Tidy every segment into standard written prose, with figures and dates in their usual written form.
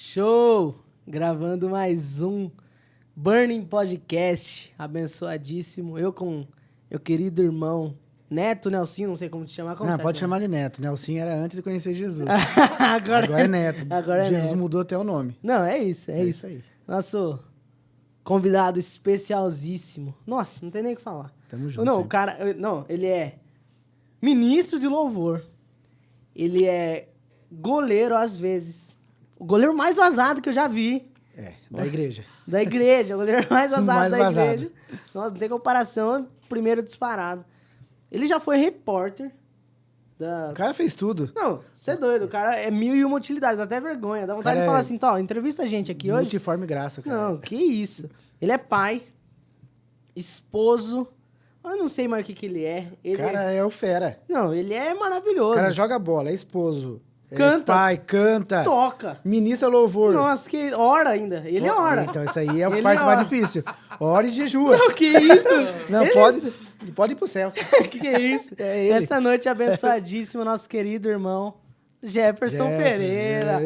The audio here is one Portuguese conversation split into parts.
Show! Gravando mais um Burning Podcast, abençoadíssimo. Eu com meu querido irmão Neto, Nelsinho, não sei como te chamar. Como Não, você pode chama? chamar de Neto. Nelsinho era antes de conhecer Jesus. Agora é Neto. Agora é Jesus Neto. mudou até o nome. Não, é isso, é isso aí. Nosso convidado especialzíssimo. Nossa, não tem nem o que falar. Tamo junto. Não, sempre. o cara, não, ele é ministro de louvor. Ele é goleiro às vezes. O goleiro mais vazado que eu já vi. Da igreja. Da igreja, o goleiro mais vazado Mais da vazado. igreja. Nossa, não tem comparação, primeiro disparado. Ele já foi repórter da... O cara fez tudo. Não, você é doido, o cara é 1001 utilidades, dá até vergonha. Dá vontade Cara, de falar assim, Tó, entrevista a gente aqui hoje. Multiforme graça, cara. Não, que isso. Ele é pai, esposo, eu não sei mais o que ele é. O cara é o fera. Não, ele é O maravilhoso. cara joga bola, é esposo. Canta. É pai, canta. Toca. Ministra louvor. Nossa, que ora ainda. Ele ora. Então, isso aí é a Ele parte ora. mais difícil. Ora e jejua. Não, que isso? Não, pode ir pro céu. Que é isso? É ele. Essa noite abençoadíssima, nosso querido irmão Jefferson Pereira.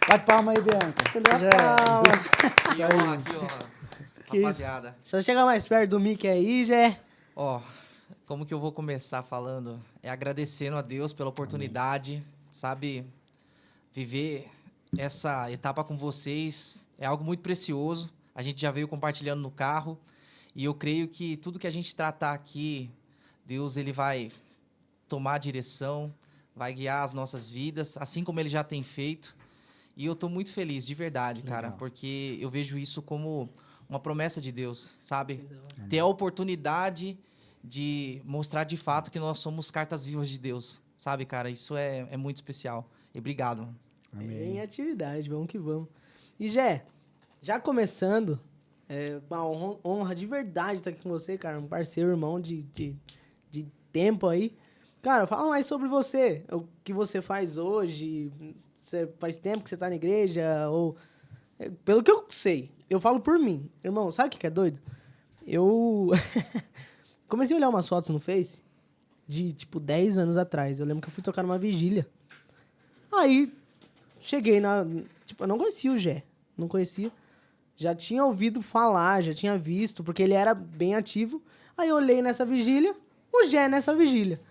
Bate palma aí, Bianca. Cadê a palma? Que honra, que honra. Que isso? Rapaziada, Só chegar mais perto do mic aí, Jé. ó, como que eu vou começar falando? É agradecendo a Deus pela oportunidade, sabe? Viver essa etapa com vocês é algo muito precioso. A gente já veio compartilhando no carro e eu creio que tudo que a gente tratar aqui, Deus ele vai tomar a direção, vai guiar as nossas vidas, assim como ele já tem feito. E eu estou muito feliz, de verdade, cara, Legal. porque eu vejo isso como uma promessa de Deus, sabe? Ter a oportunidade de mostrar de fato que nós somos cartas vivas de Deus, sabe, cara? Isso é muito especial. E obrigado, mano. Em atividade, vamos que vamos. E Jé, já começando, é uma honra de verdade estar aqui com você, cara. Um parceiro, irmão de tempo aí. Cara, fala mais sobre você. O que você faz hoje. Você faz tempo que você tá na igreja? Ou... Pelo que eu sei, eu falo por mim. Irmão, sabe o que é doido? Eu comecei a olhar umas fotos no Face de, tipo, 10 anos atrás. Eu lembro que eu fui tocar numa vigília. Aí, cheguei na... Tipo, eu não conhecia o Jé. Não conhecia. Já tinha ouvido falar, já tinha visto, porque ele era bem ativo. Aí eu olhei nessa vigília, o Jé nessa vigília.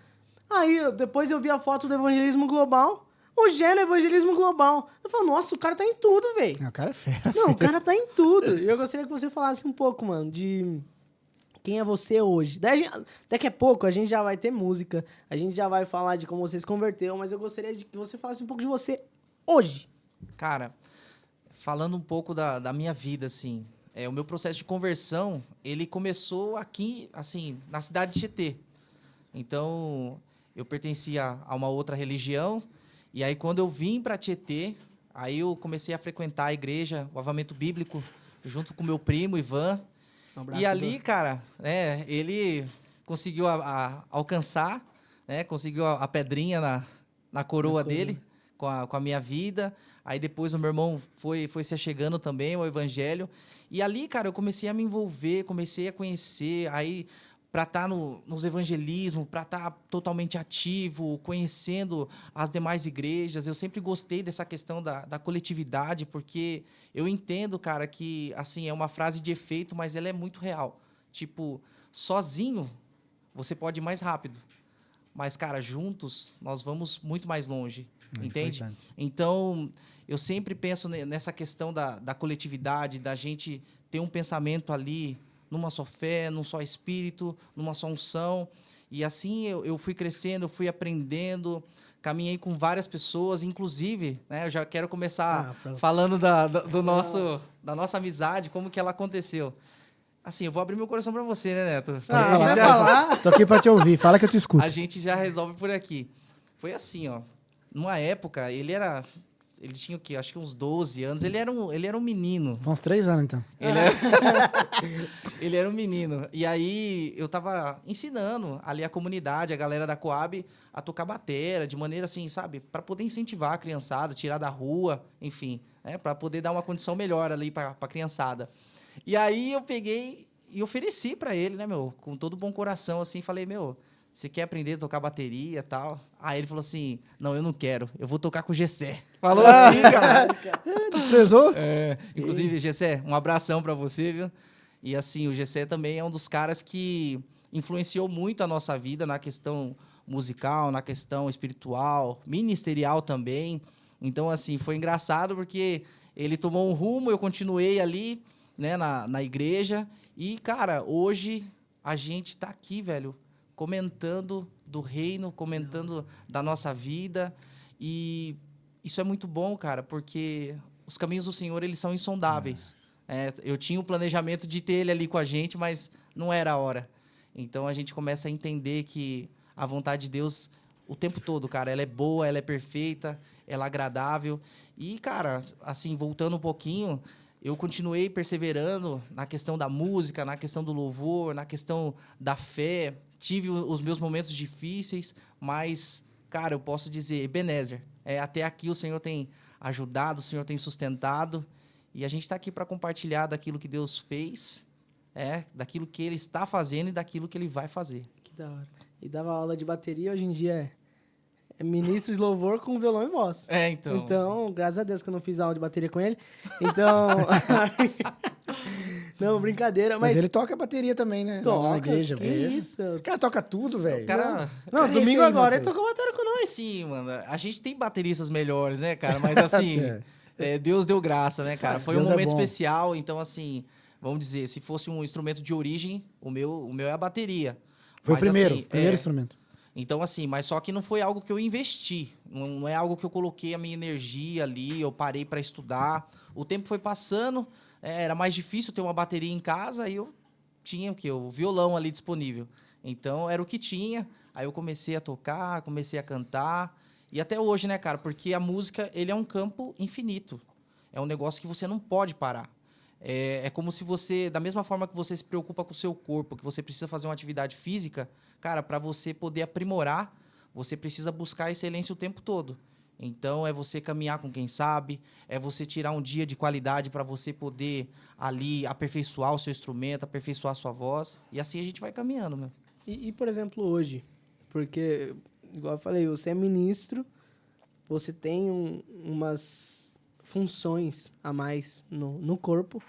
Aí, depois eu vi a foto do Evangelismo Global, o Jé no Evangelismo Global. Eu falo, nossa, o cara tá em tudo, velho. O cara é fera. Não, o cara tá em tudo. E eu gostaria que você falasse um pouco, mano, de quem é você hoje. Daqui a pouco a gente já vai ter música, a gente já vai falar de como você se converteu, mas eu gostaria de que você falasse um pouco de você hoje. Cara, falando um pouco da minha vida, assim, o meu processo de conversão, ele começou aqui, assim, na cidade de Tietê. Então, eu pertencia a uma outra religião, e aí quando eu vim para Tietê, aí eu comecei a frequentar a igreja, o Avivamento Bíblico, junto com meu primo, Ivan. Um abraço, E ali, Ivan. cara, ele conseguiu alcançar, né? Conseguiu a pedrinha na coroa dele, com a minha vida. Aí depois o meu irmão foi se achegando também ao evangelho. E ali, cara, eu comecei a me envolver, comecei a conhecer, aí para estar nos evangelismos, para estar totalmente ativo, conhecendo as demais igrejas. Eu sempre gostei dessa questão da coletividade, porque eu entendo, cara, que assim é uma frase de efeito, mas ela é muito real. Tipo, sozinho você pode ir mais rápido, mas, cara, juntos nós vamos muito mais longe, entende? Importante. Então, eu sempre penso nessa questão da coletividade, da gente ter um pensamento ali, numa só fé, num só espírito, numa só unção. E assim eu fui crescendo, eu fui aprendendo, caminhei com várias pessoas, inclusive, né, eu já quero começar falando da nossa amizade, como que ela aconteceu. Assim, eu vou abrir meu coração para você, né, Neto? Você vai falar? Tô aqui pra te ouvir. Fala que eu te escuto. A gente já resolve por aqui. Foi assim, ó. Numa época, ele tinha o quê? Acho que uns 12 anos. Ele era um menino. Foi uns 3 anos, então. Ele era um menino. E aí, eu tava ensinando ali a comunidade, a galera da Coab, a tocar batera, de maneira assim, sabe? Para poder incentivar a criançada, tirar da rua, enfim, né? Para poder dar uma condição melhor ali pra criançada. E aí, eu peguei e ofereci para ele, né, meu? Com todo bom coração, assim, falei, meu, você quer aprender a tocar bateria e tal? Aí ele falou assim, não, eu não quero, eu vou tocar com o Gessé. Falou assim, cara. Desprezou? Inclusive, Gessé, um abração pra você, viu? E assim, o Gessé também é um dos caras que influenciou muito a nossa vida na questão musical, na questão espiritual, ministerial também. Então, assim, foi engraçado porque ele tomou um rumo, eu continuei ali, né, na igreja. E, cara, hoje a gente tá aqui, velho, comentando do reino, comentando da nossa vida. E isso é muito bom, cara, porque os caminhos do Senhor, eles são insondáveis. Eu tinha o planejamento de ter ele ali com a gente, mas não era a hora. Então, a gente começa a entender que a vontade de Deus, o tempo todo, cara, ela é boa, ela é perfeita, ela é agradável. E, cara, assim, voltando um pouquinho, eu continuei perseverando na questão da música, na questão do louvor, na questão da fé. Tive os meus momentos difíceis, mas, cara, eu posso dizer, Ebenezer, até aqui o Senhor tem ajudado, o Senhor tem sustentado. E a gente está aqui para compartilhar daquilo que Deus fez, daquilo que Ele está fazendo e daquilo que Ele vai fazer. Que da hora. E dava aula de bateria, hoje em dia é ministro de louvor com violão e voz. Então. Então, graças a Deus que eu não fiz aula de bateria com ele. Então... Não, brincadeira. Mas Mas ele toca bateria também, né? toca, Na igreja, que vejo. isso? O cara toca tudo, velho. O cara... Não, Esse domingo aí, agora ele Matheus. tocou bateria com nós. Sim, mano. A gente tem bateristas melhores, né, cara? Mas assim, Deus deu graça, né, cara? Foi Deus um é momento bom. especial. Então, assim, vamos dizer, se fosse um instrumento de origem, o meu é a bateria. Foi Mas, o primeiro, assim, primeiro instrumento. Então, assim, mas só que não foi algo que eu investi. Não é algo que eu coloquei a minha energia ali, eu parei para estudar. O tempo foi passando, era mais difícil ter uma bateria em casa, e eu tinha o violão ali disponível. Então, era o que tinha. Aí eu comecei a tocar, comecei a cantar. E até hoje, né, cara? Porque a música, ele é um campo infinito. É um negócio que você não pode parar. É como se você, da mesma forma que você se preocupa com o seu corpo, que você precisa fazer uma atividade física, cara, para você poder aprimorar, você precisa buscar excelência o tempo todo. Então, é você caminhar com quem sabe, é você tirar um dia de qualidade para você poder ali aperfeiçoar o seu instrumento, aperfeiçoar a sua voz. E assim a gente vai caminhando, meu. E, por exemplo, hoje, porque, igual eu falei, você é ministro, você tem umas funções a mais no corpo,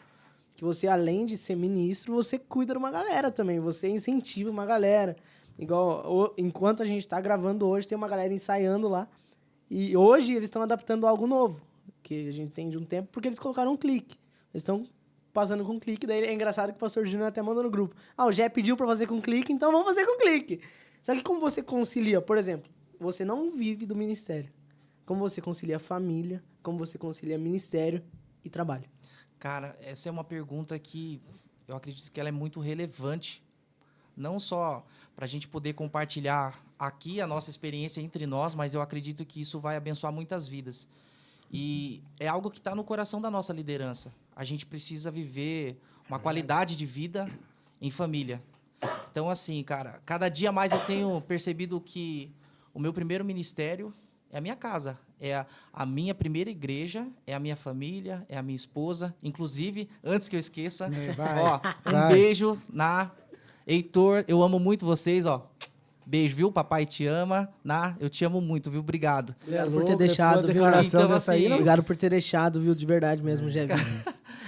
que você, além de ser ministro, você cuida de uma galera também, você incentiva uma galera. Igual, enquanto a gente está gravando hoje, tem uma galera ensaiando lá, e hoje eles estão adaptando algo novo, que a gente tem de um tempo, porque eles colocaram um clique. Eles estão passando com clique, daí é engraçado que o pastor Júnior até mandou no grupo. O Jé pediu para fazer com clique, então vamos fazer com clique. Só que como você concilia, por exemplo, você não vive do ministério. Como você concilia família, como você concilia ministério e trabalho? Cara, essa é uma pergunta que eu acredito que ela é muito relevante, não só para a gente poder compartilhar aqui a nossa experiência entre nós, mas eu acredito que isso vai abençoar muitas vidas. E é algo que está no coração da nossa liderança. A gente precisa viver uma qualidade de vida em família. Então, assim, cara, cada dia mais eu tenho percebido que o meu primeiro ministério é a minha casa, é a minha primeira igreja, é a minha família, é a minha esposa. Inclusive, antes que eu esqueça, um beijo na Heitor, eu amo muito vocês, Beijo, viu? Papai te ama. Eu te amo muito, viu? Obrigado. Obrigado por ter deixado, viu? Então, dessa aí, assim, não? Obrigado por ter deixado, viu? De verdade mesmo, Jé.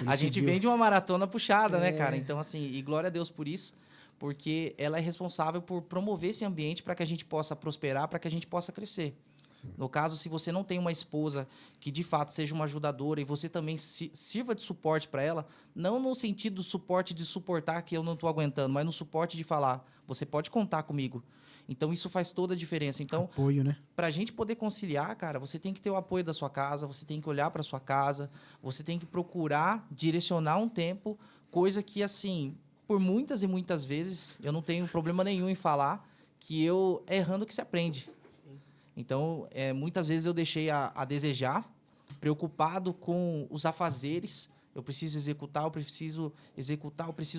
A gente vem de uma maratona puxada, né, cara? Então, assim, e glória a Deus por isso, porque ela é responsável por promover esse ambiente para que a gente possa prosperar, para que a gente possa crescer. Sim. No caso, se você não tem uma esposa que de fato seja uma ajudadora e você também sirva de suporte para ela, não no sentido do suporte de suportar que eu não estou aguentando, mas no suporte de falar, você pode contar comigo. Então, isso faz toda a diferença. Então, apoio, né? Para a gente poder conciliar, cara, você tem que ter o apoio da sua casa, você tem que olhar para sua casa, você tem que procurar direcionar um tempo, coisa que, assim, por muitas e muitas vezes, eu não tenho problema nenhum em falar que é errando que se aprende. Sim. Então, muitas vezes eu deixei a desejar, preocupado com os afazeres. Eu preciso executar, eu preciso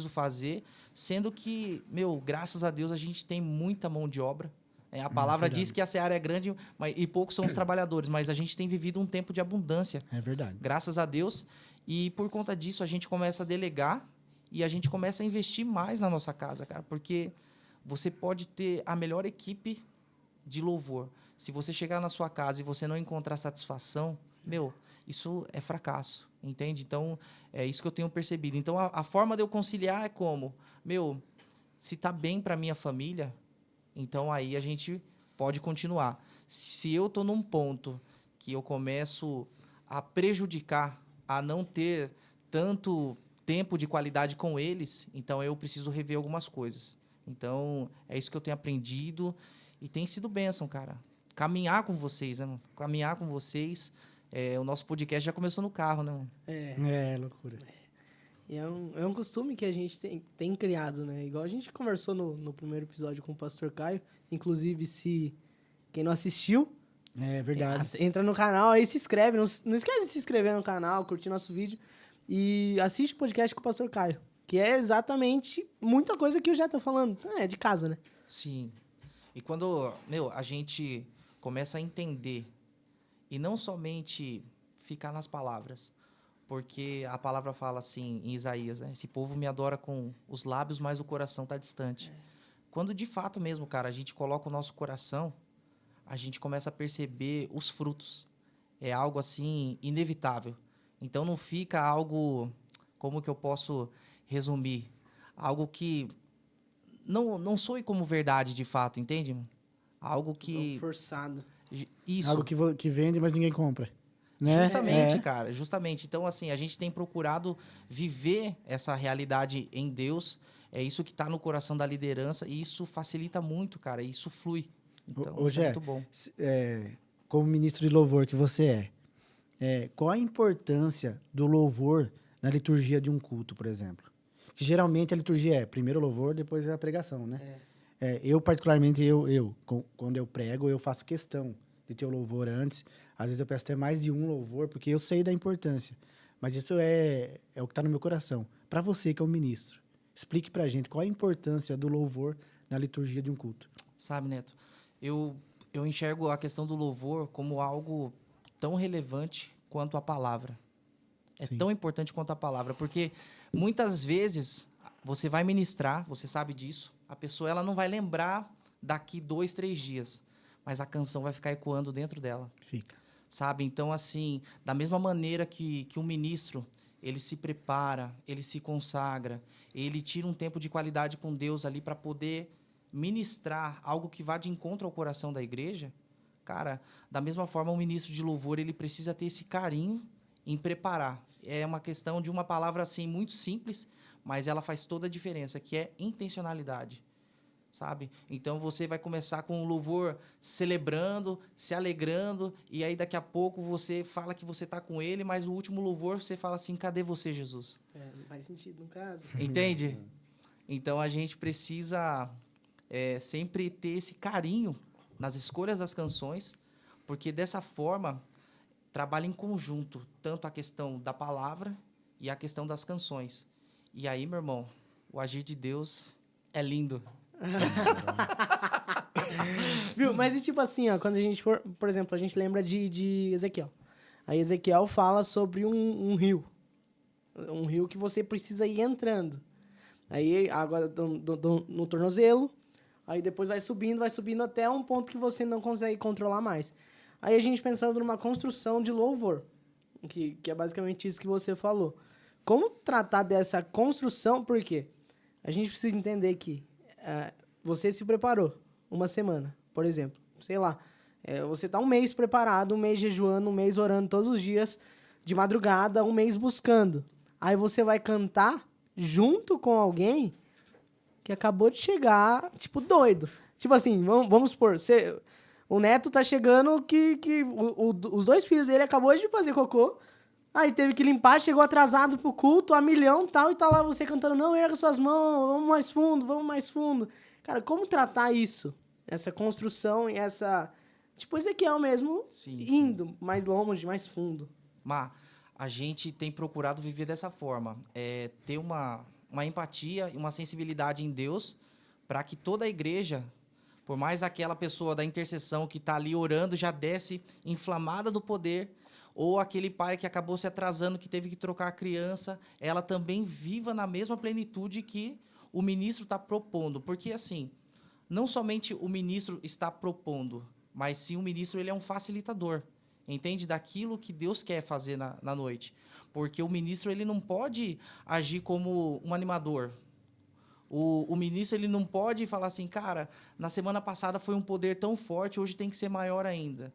fazer. Sendo que, graças a Deus, a gente tem muita mão de obra. A palavra diz que a seara é grande e poucos são os trabalhadores, mas a gente tem vivido um tempo de abundância. É verdade. Graças a Deus. E por conta disso, a gente começa a delegar e a gente começa a investir mais na nossa casa, cara. Porque você pode ter a melhor equipe de louvor. Se você chegar na sua casa e você não encontrar satisfação, isso é fracasso, entende? Então, é isso que eu tenho percebido. Então, a forma de eu conciliar é como? Se tá bem para minha família, então aí a gente pode continuar. Se eu tô num ponto que eu começo a prejudicar, a não ter tanto tempo de qualidade com eles, então eu preciso rever algumas coisas. Então, é isso que eu tenho aprendido e tem sido bênção, cara. Caminhar com vocês, né, mano? Caminhar com vocês. O nosso podcast já começou no carro, né, mano? Loucura. E é um costume que a gente tem criado, né? Igual a gente conversou no primeiro episódio com o Pastor Caio. Inclusive, se quem não assistiu, É verdade. entra no canal aí, se inscreve. Não esquece de se inscrever no canal, curtir nosso vídeo. E assiste o podcast com o Pastor Caio. Que é exatamente muita coisa que eu já tô falando. É de casa, né? Sim. E quando, a gente começa a entender e não somente ficar nas palavras, porque a palavra fala assim em Isaías, né? Esse povo me adora com os lábios, mas o coração está distante. Quando de fato mesmo, cara, a gente coloca o nosso coração, a gente começa a perceber os frutos. É algo assim inevitável. Então não fica algo, como que eu posso resumir? Algo que não soe como verdade de fato, entende? Algo que... Forçado. Isso. Algo que vende, mas ninguém compra. Né? Justamente, cara, justamente. Então, assim, a gente tem procurado viver essa realidade em Deus. É isso que está no coração da liderança e isso facilita muito, cara. E isso flui. Então, Ô, isso é Gé, muito bom. Como ministro de louvor que você qual a importância do louvor na liturgia de um culto, por exemplo? Que geralmente a liturgia é primeiro o louvor, depois é a pregação, né? Eu, particularmente, quando eu prego, eu faço questão de ter o louvor antes. Às vezes eu peço até mais de um louvor, porque eu sei da importância. Mas isso é o que está no meu coração. Para você, que é o ministro, explique para a gente qual a importância do louvor na liturgia de um culto. Sabe, Neto, eu enxergo a questão do louvor como algo tão relevante quanto a palavra. É Sim. tão importante quanto a palavra, porque muitas vezes você vai ministrar, você sabe disso, a pessoa ela não vai lembrar daqui 2, 3 dias, mas a canção vai ficar ecoando dentro dela. Fica. Sabe? Então, assim, da mesma maneira que um ministro, ele se prepara, ele se consagra, ele tira um tempo de qualidade com Deus ali para poder ministrar algo que vá de encontro ao coração da igreja, cara, da mesma forma, um ministro de louvor, ele precisa ter esse carinho em preparar. É uma questão de uma palavra, assim, muito simples, mas ela faz toda a diferença, que é intencionalidade. Sabe? Então você vai começar com o louvor celebrando, se alegrando, e aí daqui a pouco você fala que você está com ele, mas o último louvor você fala assim, cadê você, Jesus? Não faz sentido no caso. Entende? Então a gente precisa sempre ter esse carinho nas escolhas das canções, porque dessa forma trabalha em conjunto, tanto a questão da palavra e a questão das canções. E aí, meu irmão, o agir de Deus é lindo. Viu? Mas e tipo assim, ó, quando a gente for, por exemplo, a gente lembra de Ezequiel. Aí Ezequiel fala sobre um rio. Um rio que você precisa ir entrando. Aí água no tornozelo, aí depois vai subindo até um ponto que você não consegue controlar mais. Aí a gente pensando numa construção de louvor, que é basicamente isso que você falou. Como tratar dessa construção? Por quê? A gente precisa entender que você se preparou uma semana, por exemplo. Sei lá, você está um mês preparado, um mês jejuando, um mês orando todos os dias, de madrugada, um mês buscando. Aí você vai cantar junto com alguém que acabou de chegar, tipo, doido. Tipo assim, vamos supor, o Neto tá chegando que os 2 filhos dele acabou de fazer cocô, aí teve que limpar, chegou atrasado pro culto, a milhão tal, e tá lá você cantando, não, erga suas mãos, vamos mais fundo. Cara, como tratar isso? Essa construção e essa... Tipo, Ezequiel mesmo, indo mais longe, mais fundo. A gente tem procurado viver dessa forma. Ter uma empatia e uma sensibilidade em Deus para que toda a igreja, por mais aquela pessoa da intercessão que está ali orando, já desce inflamada do poder, ou aquele pai que acabou se atrasando, que teve que trocar a criança, ela também viva na mesma plenitude que o ministro está propondo. Porque, assim, não somente o ministro está propondo, mas sim o ministro ele é um facilitador, entende? Daquilo que Deus quer fazer na noite. Porque o ministro ele não pode agir como um animador. O ministro ele não pode falar assim, cara, na semana passada foi um poder tão forte, hoje tem que ser maior ainda.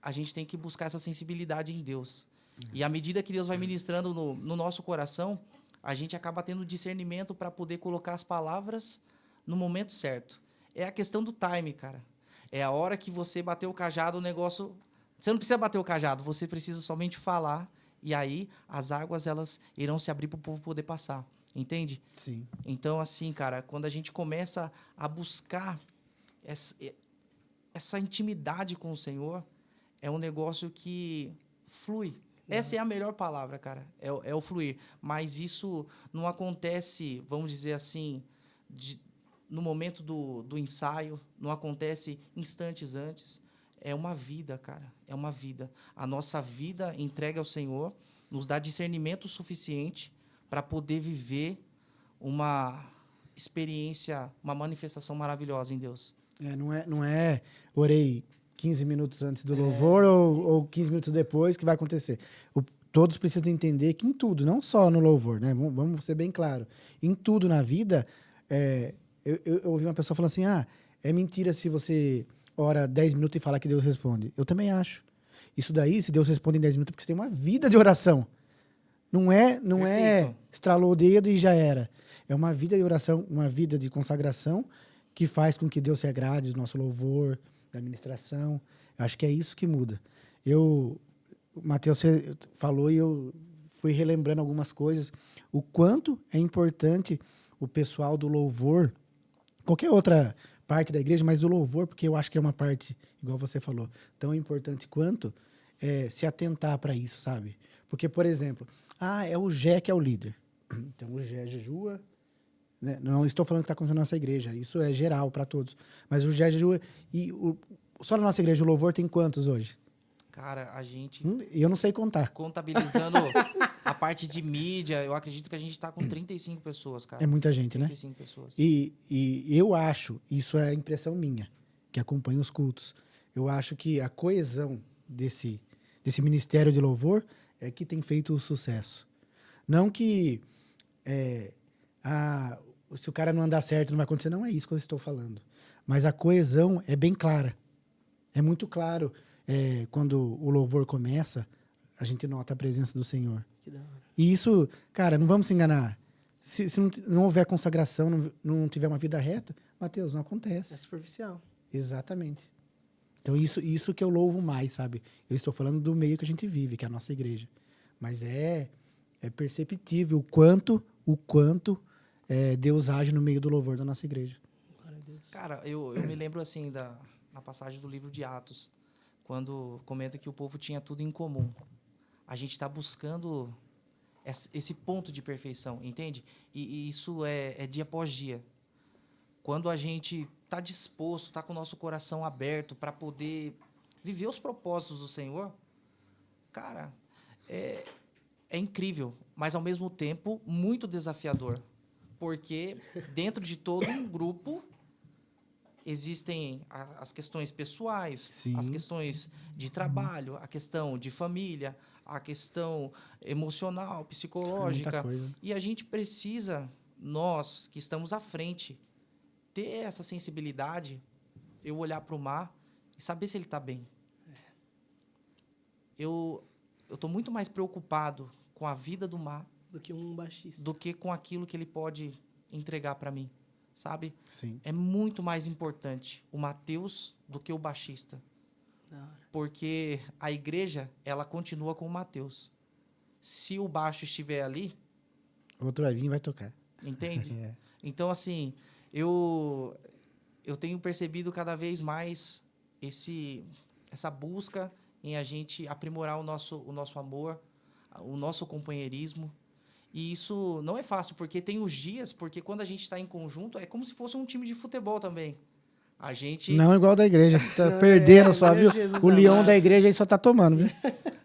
A gente tem que buscar essa sensibilidade em Deus. E à medida que Deus vai ministrando no nosso coração, a gente acaba tendo discernimento para poder colocar as palavras no momento certo. É a questão do time, cara. É a hora que você bater o cajado, o negócio... Você não precisa bater o cajado, você precisa somente falar, e aí as águas elas irão se abrir para o povo poder passar. Entende? Sim. Então, assim, cara, quando a gente começa a buscar essa intimidade com o Senhor, é um negócio que flui. Essa é a melhor palavra, cara. É o fluir. Mas isso não acontece, vamos dizer assim, no momento do ensaio, não acontece instantes antes. É uma vida, cara. É uma vida. A nossa vida entregue ao Senhor nos dá discernimento suficiente para poder viver uma experiência, uma manifestação maravilhosa em Deus. Não é orei 15 minutos antes do louvor ou 15 minutos depois que vai acontecer. Todos precisam entender que em tudo, não só no louvor, né? Vamos ser bem claro. Em tudo na vida, eu ouvi uma pessoa falando assim, é mentira se você ora 10 minutos e falar que Deus responde. Eu também acho. Isso daí, se Deus responde em 10 minutos, é porque você tem uma vida de oração. Não é estralou o dedo e já era. É uma vida de oração, uma vida de consagração que faz com que Deus se agrade do nosso louvor, da ministração. Eu acho que é isso que muda. O Matheus falou e eu fui relembrando algumas coisas. O quanto é importante o pessoal do louvor, qualquer outra parte da igreja, mas do louvor, porque eu acho que é uma parte, igual você falou, tão importante quanto se atentar para isso, sabe? Porque, por exemplo, é o Gé que é o líder. Então, o Gé jejua. Né? Não estou falando que está acontecendo na nossa igreja. Isso é geral para todos. Mas o Gé jejua. E só na nossa igreja o louvor tem quantos hoje? Cara, a gente... Eu não sei contar. Contabilizando a parte de mídia, eu acredito que a gente está com 35 pessoas, cara. É muita gente, 35 né? pessoas. E eu acho, isso é impressão minha, que acompanha os cultos, eu acho que a coesão desse ministério de louvor é que tem feito o sucesso. Não que se o cara não andar certo não vai acontecer, não é isso que eu estou falando. Mas a coesão é bem clara. É muito claro quando o louvor começa, a gente nota a presença do Senhor. Que da hora. E isso, cara, não vamos se enganar. Se não houver consagração, não tiver uma vida reta, Mateus, não acontece. É superficial. Exatamente. Então, isso que eu louvo mais, sabe? Eu estou falando do meio que a gente vive, que é a nossa igreja. Mas é perceptível o quanto Deus age no meio do louvor da nossa igreja. Glória a Deus. Cara, eu me lembro assim na passagem do livro de Atos, quando comenta que o povo tinha tudo em comum. A gente está buscando esse ponto de perfeição, entende? E isso é dia após dia. Quando a gente está disposto, está com o nosso coração aberto para poder viver os propósitos do Senhor, cara, é incrível, mas ao mesmo tempo muito desafiador. Porque dentro de todo um grupo existem as questões pessoais, Sim. as questões de trabalho, a questão de família, a questão emocional, psicológica. Muita coisa. E a gente precisa, nós que estamos à frente, ter essa sensibilidade, eu olhar para o mar e saber se ele está bem. Eu estou muito mais preocupado com a vida do mar Do que um baixista. do que com aquilo que ele pode entregar para mim, sabe? Sim. É muito mais importante o Mateus do que o baixista. Da hora. Porque a igreja, ela continua com o Mateus. Se o baixo estiver ali, Outro vai vir e vai tocar. entende? É. Então, assim, eu tenho percebido cada vez mais essa busca em a gente aprimorar o nosso amor, o nosso companheirismo. E isso não é fácil, porque tem os dias, porque quando a gente está em conjunto, é como se fosse um time de futebol também. A gente... Não igual da igreja, que tá perdendo só, viu? Jesus O leão amado. da igreja aí só tá tomando, viu?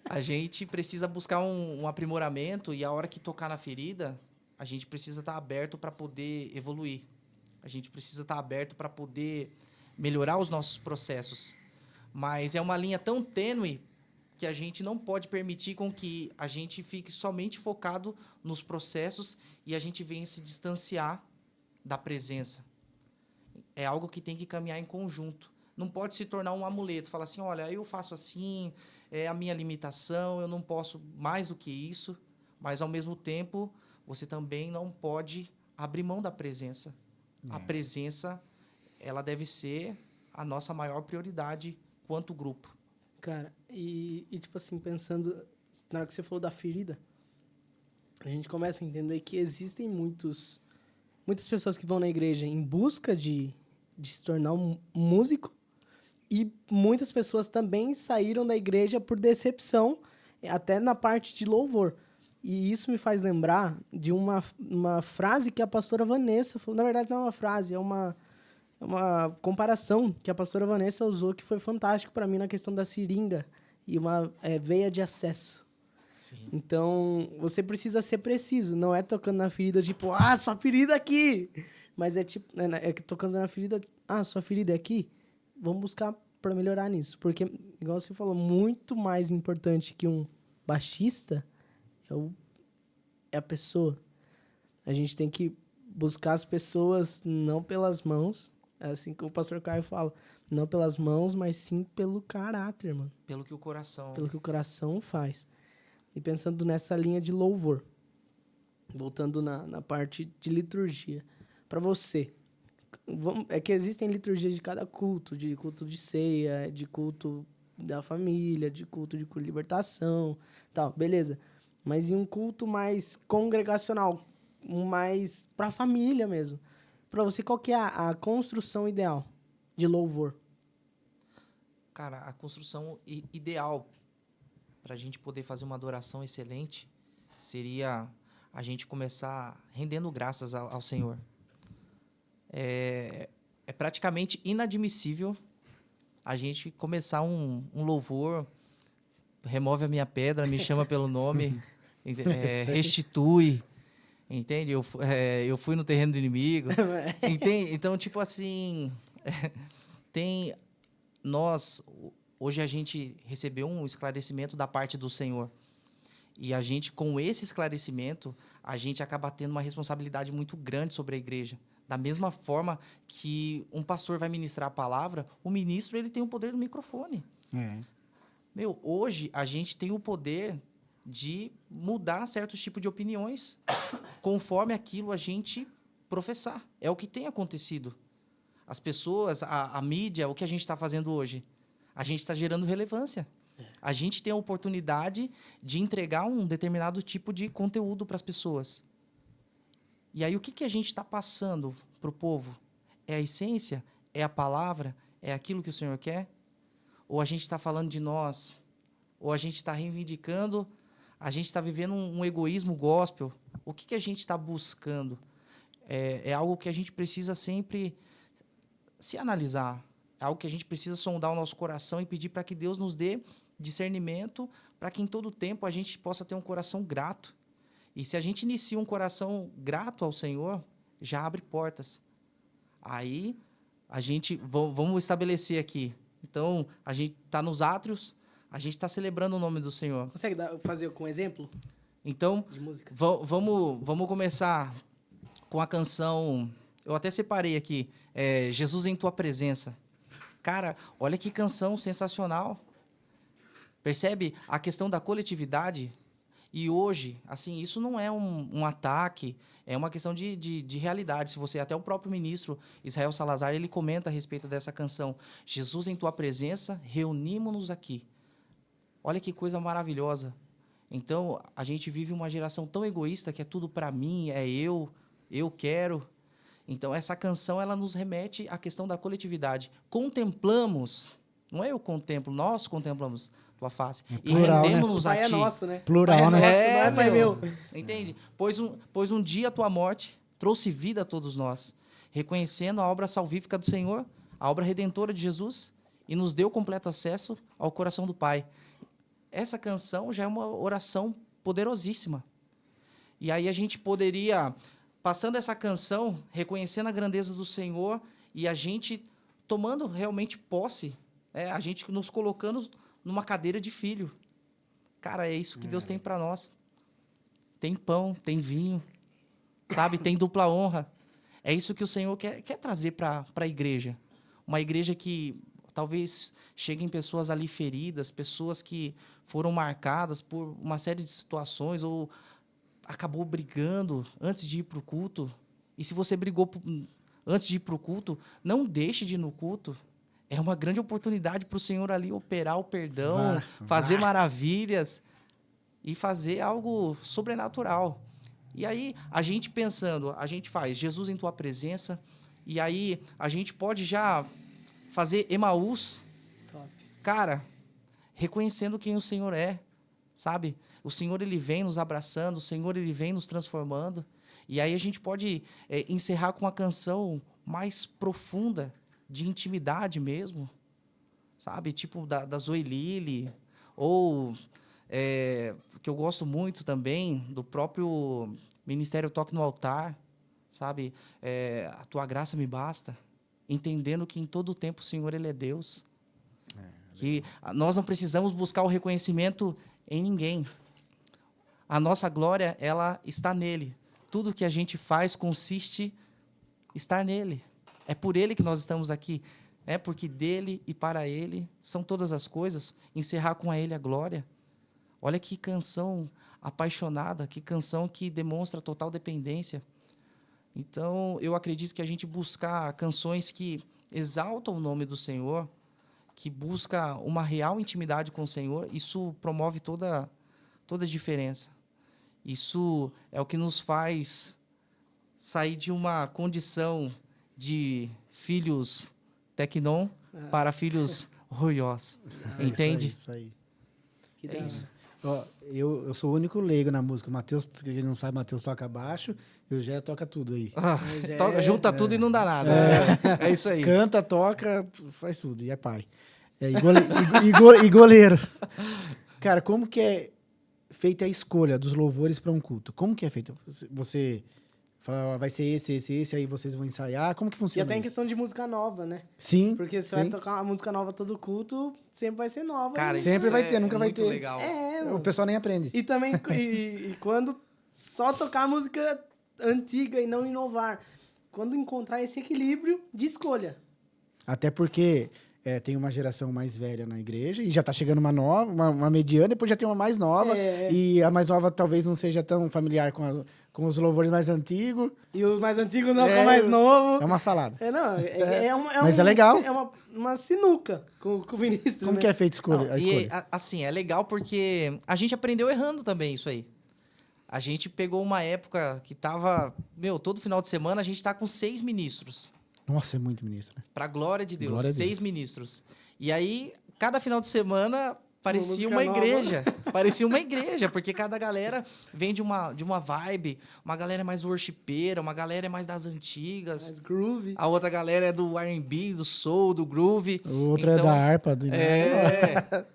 A gente precisa buscar um aprimoramento e a hora que tocar na ferida, a gente precisa estar aberto para poder evoluir. A A gente precisa estar aberto para poder melhorar os nossos processos. Mas é uma linha tão tênue que a gente não pode permitir com que a gente fique somente focado nos processos e a gente venha se distanciar da presença. É algo que tem que caminhar em conjunto. Não pode se tornar um amuleto. Falar assim, olha, eu faço assim, é a minha limitação, eu não posso mais do que isso. Mas, ao mesmo tempo, você também não pode abrir mão da presença. A presença, ela deve ser a nossa maior prioridade quanto grupo. Cara, tipo assim, pensando, na hora que você falou da ferida, a gente começa a entender que existem muitas pessoas que vão na igreja em busca de se tornar um músico, e muitas pessoas também saíram da igreja por decepção, até na parte de louvor. E isso me faz lembrar de uma frase que a pastora Vanessa falou. Na verdade, não é uma frase, é uma comparação que a pastora Vanessa usou, que foi fantástico para mim na questão da seringa e uma veia de acesso. Sim. Então, você precisa ser preciso. Não é tocando na ferida, tipo, sua ferida aqui. Mas é tipo, é tocando na ferida, sua ferida é aqui. Vamos buscar para melhorar nisso. Porque, igual você falou, muito mais importante que um baixista é a pessoa. A gente tem que buscar as pessoas não pelas mãos, assim como o pastor Caio fala, não pelas mãos, mas sim pelo caráter, mano. Pelo que o coração... Pelo que o coração faz. E pensando nessa linha de louvor, voltando na parte de liturgia, para você, é que existem liturgias de cada culto, de culto de ceia, de culto da família, de culto de libertação, tal, beleza. Mas em um culto mais congregacional, mais para a família mesmo. Para você, qual que é a construção ideal de louvor? Cara, a construção ideal para a gente poder fazer uma adoração excelente seria a gente começar rendendo graças ao Senhor. É praticamente inadmissível a gente começar um louvor, remove a minha pedra, me chama pelo nome, restitui, entende? Eu fui no terreno do inimigo, entende? Então, tipo assim, hoje a gente recebeu um esclarecimento da parte do Senhor. E a gente, com esse esclarecimento, a gente acaba tendo uma responsabilidade muito grande sobre a igreja. Da mesma forma que um pastor vai ministrar a palavra, o ministro ele tem o poder do microfone. Hoje a gente tem o poder de mudar certos tipos de opiniões conforme aquilo a gente professar. É o que tem acontecido. As pessoas, a mídia, o que a gente está fazendo hoje? A gente está gerando relevância. A gente tem a oportunidade de entregar um determinado tipo de conteúdo para as pessoas. E aí, o que a gente está passando para o povo? É a essência? É a palavra? É aquilo que o Senhor quer? Ou a gente está falando de nós? Ou a gente está reivindicando? A gente está vivendo um egoísmo gospel? O que a gente está buscando? É algo que a gente precisa sempre se analisar. É algo que a gente precisa sondar o nosso coração e pedir para que Deus nos dê discernimento, para que em todo tempo a gente possa ter um coração grato. E se a gente inicia um coração grato ao Senhor, já abre portas. Aí, vamos estabelecer aqui. Então, a gente está nos átrios, a gente está celebrando o nome do Senhor. Consegue fazer com exemplo? Então, de música? Vamos começar com a canção... Eu até separei aqui, Jesus em Tua Presença. Cara, olha que canção sensacional. Percebe a questão da coletividade? E hoje, assim, isso não é um ataque, é uma questão de realidade. Se você, até o próprio ministro Israel Salazar, ele comenta a respeito dessa canção. Jesus em Tua Presença, reunimos-nos aqui. Olha que coisa maravilhosa. Então, a gente vive uma geração tão egoísta que é tudo para mim, eu quero. Então, essa canção, ela nos remete à questão da coletividade. Contemplamos, não é eu contemplo, nós contemplamos Tua face. E plural, rendemos-nos Pai a Ti. é nosso, né? Plural, né? Pai é nosso, não é pai meu. Entende? Pois um dia a Tua morte trouxe vida a todos nós, reconhecendo a obra salvífica do Senhor, a obra redentora de Jesus, e nos deu completo acesso ao coração do Pai. Essa canção já é uma oração poderosíssima. E aí a gente poderia passando essa canção, reconhecendo a grandeza do Senhor e a gente tomando realmente posse, a gente nos colocando numa cadeira de filho. Cara, é isso que Deus tem para nós. Tem pão, tem vinho, sabe? Tem dupla honra. É isso que o Senhor quer trazer para a igreja. Uma igreja que talvez cheguem pessoas ali feridas, pessoas que foram marcadas por uma série de situações ou acabou brigando antes de ir para o culto. E se você brigou antes de ir para o culto, não deixe de ir no culto. É uma grande oportunidade para o Senhor ali operar o perdão, fazer maravilhas e fazer algo sobrenatural. E aí, a gente pensando, a gente faz Jesus em tua presença, e aí a gente pode já fazer Emaús, Top. cara, reconhecendo quem o Senhor é, sabe? O Senhor, ele vem nos abraçando, o Senhor, ele vem nos transformando. E aí a gente pode encerrar com uma canção mais profunda, de intimidade mesmo, sabe? Tipo da Zoe Lily, ou que eu gosto muito também, do próprio Ministério Toque no Altar, sabe? A tua graça me basta, entendendo que em todo o tempo o Senhor, ele é Deus. Que nós não precisamos buscar o reconhecimento em ninguém. A nossa glória, ela está nele. Tudo que a gente faz consiste em estar nele. É por ele que nós estamos aqui. É porque dele e para ele são todas as coisas. Encerrar com a ele a glória. Olha que canção apaixonada, que canção que demonstra total dependência. Então, eu acredito que a gente buscar canções que exaltam o nome do Senhor, que busca uma real intimidade com o Senhor, isso promove toda a diferença. Isso é o que nos faz sair de uma condição de filhos tecnon para filhos ruiós. Entende? Isso aí. Que da hora. isso. Ó, eu sou o único leigo na música. O Matheus, quem não sabe, Matheus toca baixo e o Gé toca tudo aí. Mas Junta tudo e não dá nada. É isso aí. Canta, toca, faz tudo. E é pai. E goleiro. Cara, como que é feita a escolha dos louvores para um culto? Como que é feito? Você fala, vai ser esse, aí vocês vão ensaiar. Como que E funciona até em isso? questão de música nova, né? Sim. Porque se sim. vai tocar uma música nova todo culto, sempre vai ser nova. Cara, né? Sempre isso vai ter, nunca vai muito ter. legal. O pessoal nem aprende. E também, e quando só tocar música antiga e não inovar. Quando encontrar esse equilíbrio de escolha. Até porque tem uma geração mais velha na igreja e já tá chegando uma nova, uma mediana, depois já tem uma mais nova. E a mais nova talvez não seja tão familiar com os louvores mais antigos. E o mais antigo não com o mais novo. É uma salada. Mas é legal. É uma sinuca com o Vinícius. Como né? que é feita Não, a escolha? assim, é legal porque a gente aprendeu errando também isso aí. A gente pegou uma época que tava... todo final de semana a gente tá com 6 ministros. Nossa, é muito ministro, né? Pra glória de Deus, Glória a 6 Deus. ministros. E aí, cada final de semana parecia música uma nova. igreja. Parecia uma igreja, porque cada galera vem de uma vibe. Uma galera é mais worshipeira, uma galera é mais das antigas. Mais groove. A outra galera é do R&B, do soul, do groove. O outro é da harpa.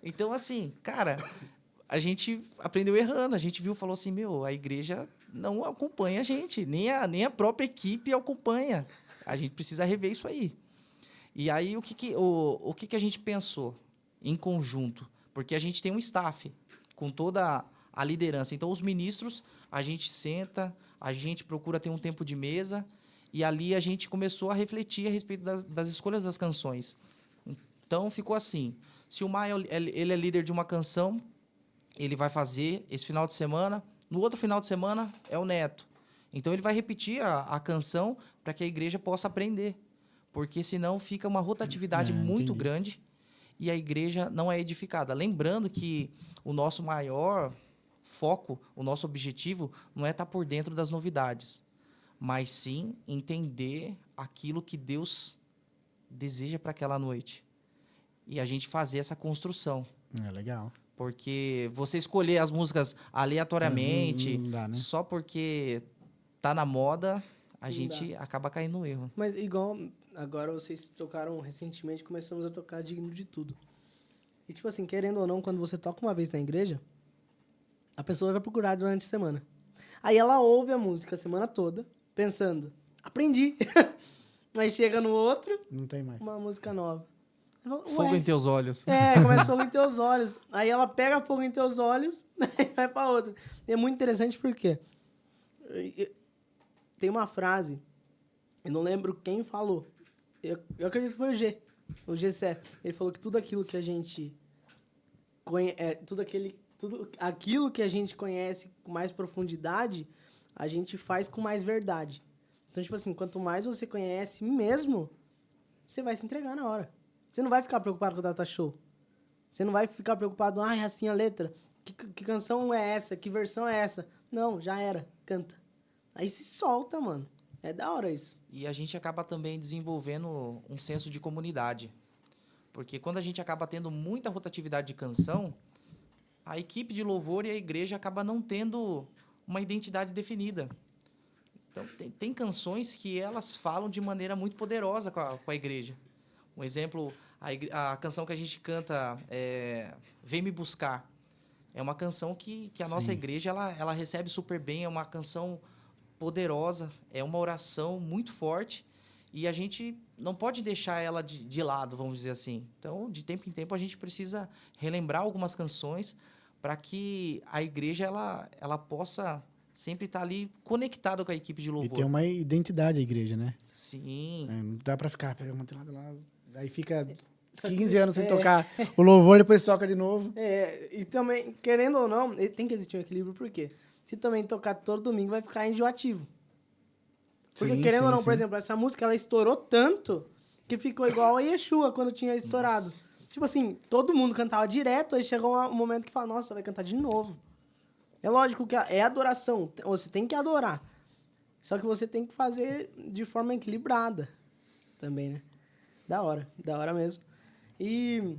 Então, assim, cara, a gente aprendeu errando. A gente viu, falou assim, a igreja não acompanha a gente. Nem a própria equipe acompanha. A gente precisa rever isso aí. E aí, o que a gente pensou em conjunto? Porque a gente tem um staff com toda a liderança. Então, os ministros, a gente senta, a gente procura ter um tempo de mesa, e ali a gente começou a refletir a respeito das escolhas das canções. Então, ficou assim. Se o Maia ele é líder de uma canção, ele vai fazer esse final de semana. No outro final de semana, é o Neto. Então, ele vai repetir a canção para que a igreja possa aprender. Porque, senão, fica uma rotatividade muito entendi. grande e a igreja não é edificada. Lembrando que o nosso maior foco, o nosso objetivo, não é estar por dentro das novidades, mas sim entender aquilo que Deus deseja para aquela noite. E a gente fazer essa construção. É legal. Porque você escolher as músicas aleatoriamente, não dá, né? só porque tá na moda, a Não gente acaba caindo no erro. Mas igual agora vocês tocaram recentemente, começamos a tocar Digno de Tudo. E tipo assim, querendo ou não, quando você toca uma vez na igreja, a pessoa vai procurar durante a semana. Aí ela ouve a música a semana toda, pensando, aprendi. Aí chega no outro, Não tem mais. uma música nova. Eu falo, Fogo ué. em teus olhos. Começa fogo em teus olhos. Aí ela pega fogo em teus olhos e vai pra outra. E é muito interessante porque tem uma frase, eu não lembro quem falou. Eu acredito que foi o Gessé. Ele falou que tudo aquilo que a gente tudo aquilo que a gente conhece com mais profundidade, a gente faz com mais verdade. Então, tipo assim, quanto mais você conhece mesmo, você vai se entregar na hora. Você não vai ficar preocupado com o data show. Você não vai ficar preocupado, é assim a letra. Que canção é essa? Que versão é essa? Não, já era. Canta. Aí se solta, mano. É da hora isso. E a gente acaba também desenvolvendo um senso de comunidade. Porque quando a gente acaba tendo muita rotatividade de canção, a equipe de louvor e a igreja acaba não tendo uma identidade definida. Então, tem canções que elas falam de maneira muito poderosa com a igreja. Um exemplo, a canção que a gente canta, Vem Me Buscar. É uma canção que a nossa igreja ela recebe super bem, é uma canção poderosa, é uma oração muito forte e a gente não pode deixar ela de lado, vamos dizer assim. Então, de tempo em tempo, a gente precisa relembrar algumas canções para que a igreja ela possa sempre estar ali conectada com a equipe de E louvor. tem uma identidade a igreja, né? Sim. Não dá pra ficar, pega uma lado lá, aí fica Só que- 15 anos sem tocar o louvor, depois toca de novo. E também, querendo ou não, tem que existir um equilíbrio, por quê? Se também tocar todo domingo, vai ficar enjoativo. Porque, Sim, querendo ou sim, não, por sim. exemplo, essa música, ela estourou tanto que ficou igual a Yeshua quando tinha estourado. Tipo assim, todo mundo cantava direto, aí chegou um momento que fala, nossa, vai cantar de novo. É lógico que é adoração, você tem que adorar. Só que você tem que fazer de forma equilibrada também, né? Da hora mesmo. E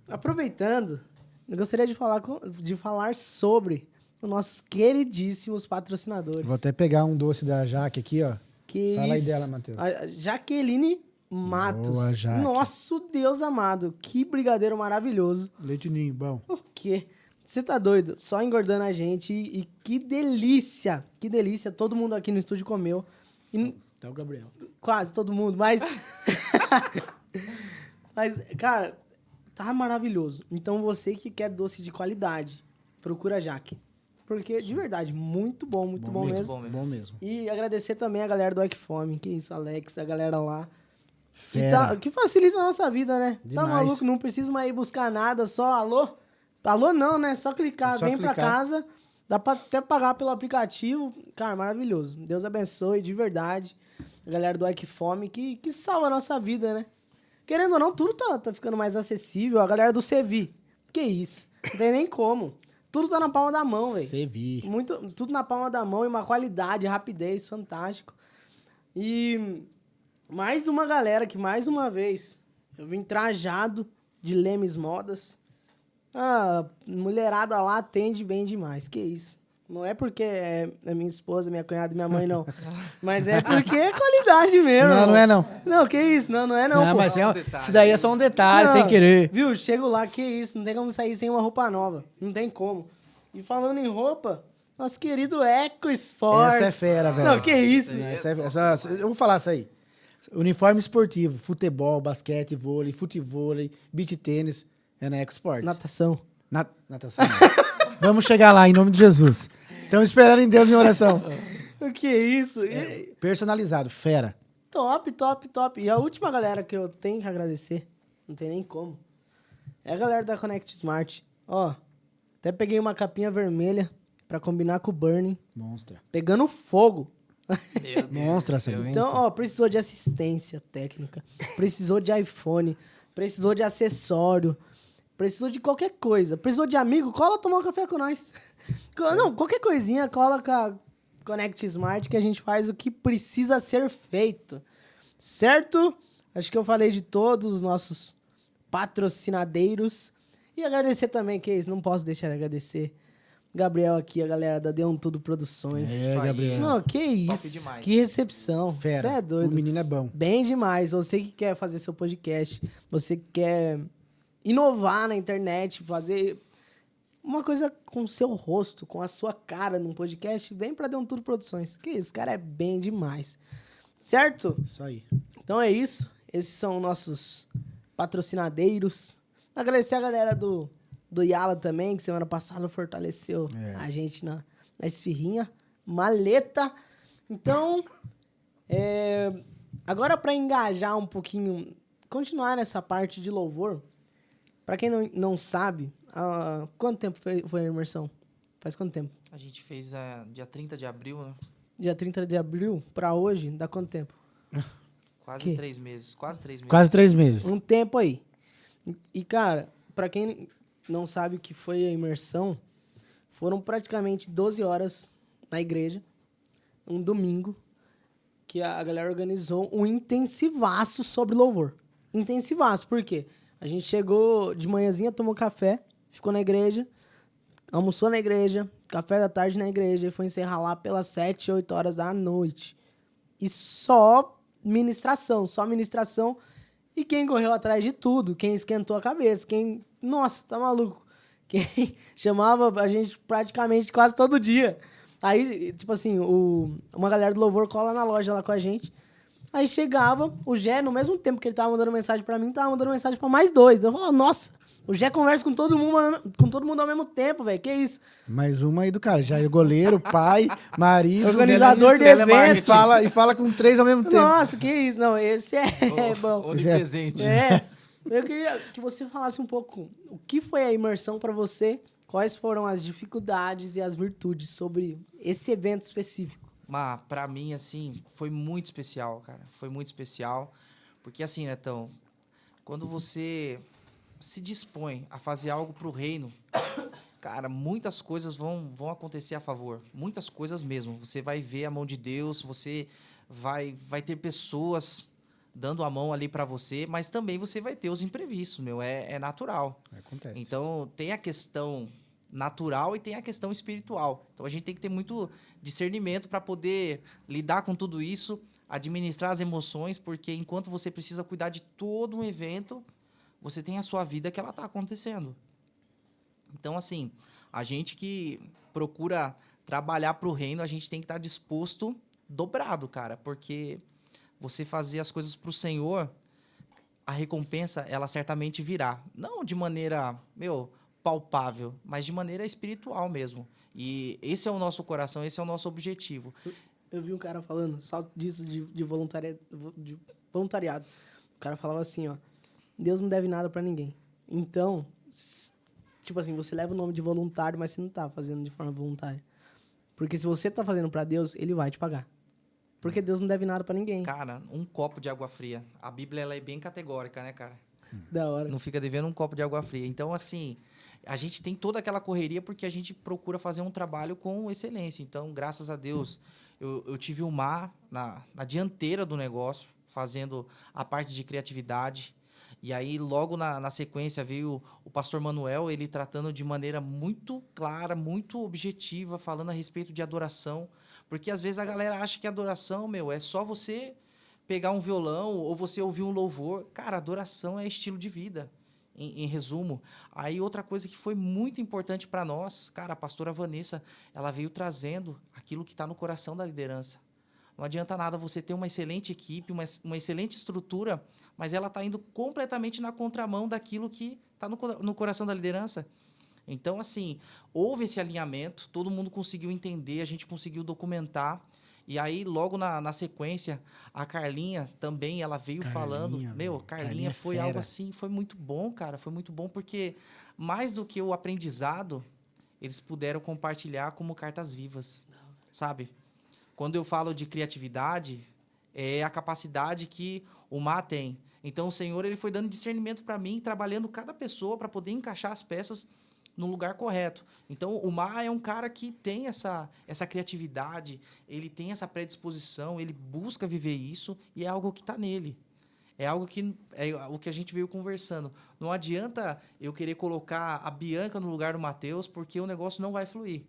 aproveitando, eu gostaria de falar sobre os nossos queridíssimos patrocinadores. Vou até pegar um doce da Jaque aqui, ó. Que Fala aí isso? dela, Matheus. A Jaqueline Matos. Boa, Jaque. Nosso Deus amado. Que brigadeiro maravilhoso. Leite ninho, bom. O quê? Você tá doido? Só engordando a gente. E que delícia. Que delícia. Todo mundo aqui no estúdio comeu. E Tá o Gabriel. quase todo mundo, mas... Mas, cara, tá maravilhoso. Então, você que quer doce de qualidade, procura a Jaque. Porque, de verdade, muito bom mesmo. Bom mesmo. E agradecer também a galera do Equifome, que isso, Alex, a galera lá. Fera. Que facilita a nossa vida, né? Demais. Tá maluco? Não precisa mais ir buscar nada, só alô? Alô não, né? Só clicar, Só vem pra clicar. casa. Dá pra até pagar pelo aplicativo. Cara, maravilhoso. Deus abençoe, de verdade. A galera do Equifome, que salva a nossa vida, né? Querendo ou não, tudo tá ficando mais acessível. A galera do Sevi. Que isso? Não tem nem como. Tudo tá na palma da mão, velho. Você vi. Tudo na palma da mão e uma qualidade, rapidez, fantástico. E mais uma galera que, mais uma vez, eu vim trajado de Lemes Modas. A mulherada lá atende bem demais. Que isso? Não é porque é minha esposa, minha cunhada e minha mãe, não. Mas é porque é qualidade mesmo. Não, não é não. Não, que isso? Não é não, Não, pô. mas Só um detalhe. isso daí é só um detalhe, Não, sem querer. Viu? Chego lá, que isso? Não tem como sair sem uma roupa nova. Não tem como. E falando em roupa, nosso querido Eco Sport. Essa é fera, velho. Não, que isso? Eu vou falar isso aí. Uniforme esportivo, futebol, basquete, vôlei, futevôlei, beach tênis, é na EcoSport. Natação. Natação. Vamos chegar lá, em nome de Jesus. Estamos esperando em Deus em oração. O que é isso? Personalizado, fera. Top, top, top. E a última galera que eu tenho que agradecer, não tem nem como, é a galera da Connect Smart. Ó, até peguei uma capinha vermelha pra combinar com o Burning, Monstra. pegando fogo. Meu Deus Monstra, do céu, hein? Então, ó, precisou de assistência técnica, precisou de iPhone, precisou de acessório, precisou de qualquer coisa. Precisou de amigo, cola tomar um café com nós. Não, qualquer coisinha, cola com a Connect Smart que a gente faz o que precisa ser feito. Certo? Acho que eu falei de todos os nossos patrocinadeiros. E agradecer também, que isso, não posso deixar de agradecer. Gabriel aqui, a galera da Deu Tudo Produções. É, Gabriel. Não, que isso. demais. Que recepção. Fera. Você é doido. O menino é bom. Bem demais. Você que quer fazer seu podcast, você que quer inovar na internet, fazer uma coisa com o seu rosto, com a sua cara num podcast, vem pra Deu Tudo Produções. Que isso, cara, é bem demais. Certo? Isso aí. Então é isso. Esses são nossos patrocinadeiros. Agradecer a galera do Yala também, que semana passada fortaleceu a gente na esfirrinha. Maleta. Então, agora para engajar um pouquinho, continuar nessa parte de louvor, para quem não sabe, quanto tempo foi a imersão? Faz quanto tempo? A gente fez dia 30 de abril, né? Dia 30 de abril para hoje, dá quanto tempo? Quase 3 meses. Quase 3 meses. Quase 3 meses. Um tempo aí. E, cara, para quem não sabe o que foi a imersão, foram praticamente 12 horas na igreja, um domingo, que a galera organizou um intensivaço sobre louvor. Intensivaço, por quê? A gente chegou de manhãzinha, tomou café, ficou na igreja, almoçou na igreja, café da tarde na igreja, e foi encerrar lá pelas 7, 8 horas da noite. E só ministração. E quem correu atrás de tudo, quem esquentou a cabeça, nossa, tá maluco. Quem chamava a gente praticamente quase todo dia. Aí, tipo assim, uma galera do louvor cola na loja lá com a gente. Aí chegava, o Gé, no mesmo tempo que ele tava mandando mensagem pra mim, tava mandando mensagem pra mais 2. Eu falava, nossa, o Gé conversa com todo mundo ao mesmo tempo, velho, que isso? Mais uma aí do cara. Já é goleiro, pai, marido, Organizador de telemarketing. eventos. E fala com 3 ao mesmo tempo. Nossa, que isso? Não, esse é bom. Onipresente. Eu queria que você falasse um pouco o que foi a imersão pra você, quais foram as dificuldades e as virtudes sobre esse evento específico. Mas, pra mim, assim, foi muito especial, cara. Foi muito especial. Porque, assim, Netão, quando você se dispõe a fazer algo pro reino, cara, muitas coisas vão acontecer a favor. Muitas coisas mesmo. Você vai ver a mão de Deus, você vai ter pessoas dando a mão ali pra você, mas também você vai ter os imprevistos, meu. É natural. Acontece. Então, tem a questão natural e tem a questão espiritual. Então, a gente tem que ter muito discernimento para poder lidar com tudo isso, administrar as emoções, porque enquanto você precisa cuidar de todo um evento, você tem a sua vida que ela está acontecendo. Então, assim, a gente que procura trabalhar para o reino, a gente tem que estar disposto dobrado, cara, porque você fazer as coisas para o Senhor, a recompensa, ela certamente virá. Não de maneira, palpável, mas de maneira espiritual mesmo. E esse é o nosso coração, esse é o nosso objetivo. Eu vi um cara falando só disso de voluntariado. O cara falava assim, ó, Deus não deve nada pra ninguém. Então, tipo assim, você leva o nome de voluntário, mas você não tá fazendo de forma voluntária. Porque se você tá fazendo pra Deus, ele vai te pagar. Porque Deus não deve nada pra ninguém. Cara, um copo de água fria. A Bíblia, ela é bem categórica, né, cara? Da hora. Não fica devendo um copo de água fria. Então, assim, a gente tem toda aquela correria porque a gente procura fazer um trabalho com excelência. Então, graças a Deus, eu tive o Mar na dianteira do negócio, fazendo a parte de criatividade. E aí, logo na sequência, veio o pastor Manuel, ele tratando de maneira muito clara, muito objetiva, falando a respeito de adoração. Porque, às vezes, a galera acha que adoração, é só você pegar um violão ou você ouvir um louvor. Cara, adoração é estilo de vida, em resumo. Aí, outra coisa que foi muito importante para nós, cara, a pastora Vanessa, ela veio trazendo aquilo que está no coração da liderança. Não adianta nada você ter uma excelente equipe, uma excelente estrutura, mas ela está indo completamente na contramão daquilo que está no coração da liderança. Então, assim, houve esse alinhamento, todo mundo conseguiu entender, a gente conseguiu documentar. E aí, logo na sequência, a Carlinha também, ela veio falando. Carlinha foi algo assim, foi muito bom, cara. Foi muito bom porque, mais do que o aprendizado, eles puderam compartilhar como cartas vivas, sabe? Quando eu falo de criatividade, é a capacidade que o Má tem. Então, o Senhor, ele foi dando discernimento para mim, trabalhando cada pessoa para poder encaixar as peças no lugar correto. Então, o Má é um cara que tem essa criatividade, ele tem essa predisposição, ele busca viver isso e é algo que está nele. É algo que é o que a gente veio conversando. Não adianta eu querer colocar a Bianca no lugar do Matheus, porque o negócio não vai fluir.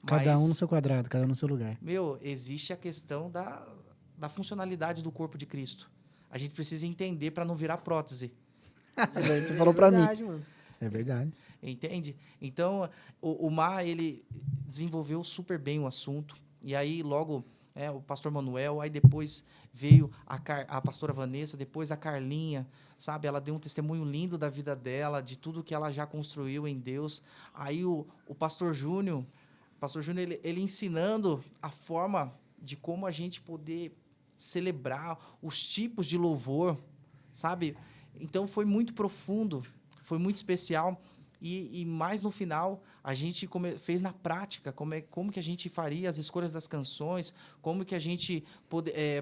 Cada um no seu quadrado, cada um no seu lugar. Existe a questão da funcionalidade do corpo de Cristo. A gente precisa entender para não virar prótese. Você falou para mim. Mano. É verdade. entende? Então, o Mar, ele desenvolveu super bem o assunto. E aí, logo, o pastor Manuel, aí depois veio a pastora Vanessa, depois a Carlinha, sabe? Ela deu um testemunho lindo da vida dela, de tudo que ela já construiu em Deus. Aí o pastor Júnior, ele ensinando a forma de como a gente poder celebrar os tipos de louvor, sabe? Então, foi muito profundo, foi muito especial. E mais no final, a gente fez na prática como que a gente faria as escolhas das canções, como que a gente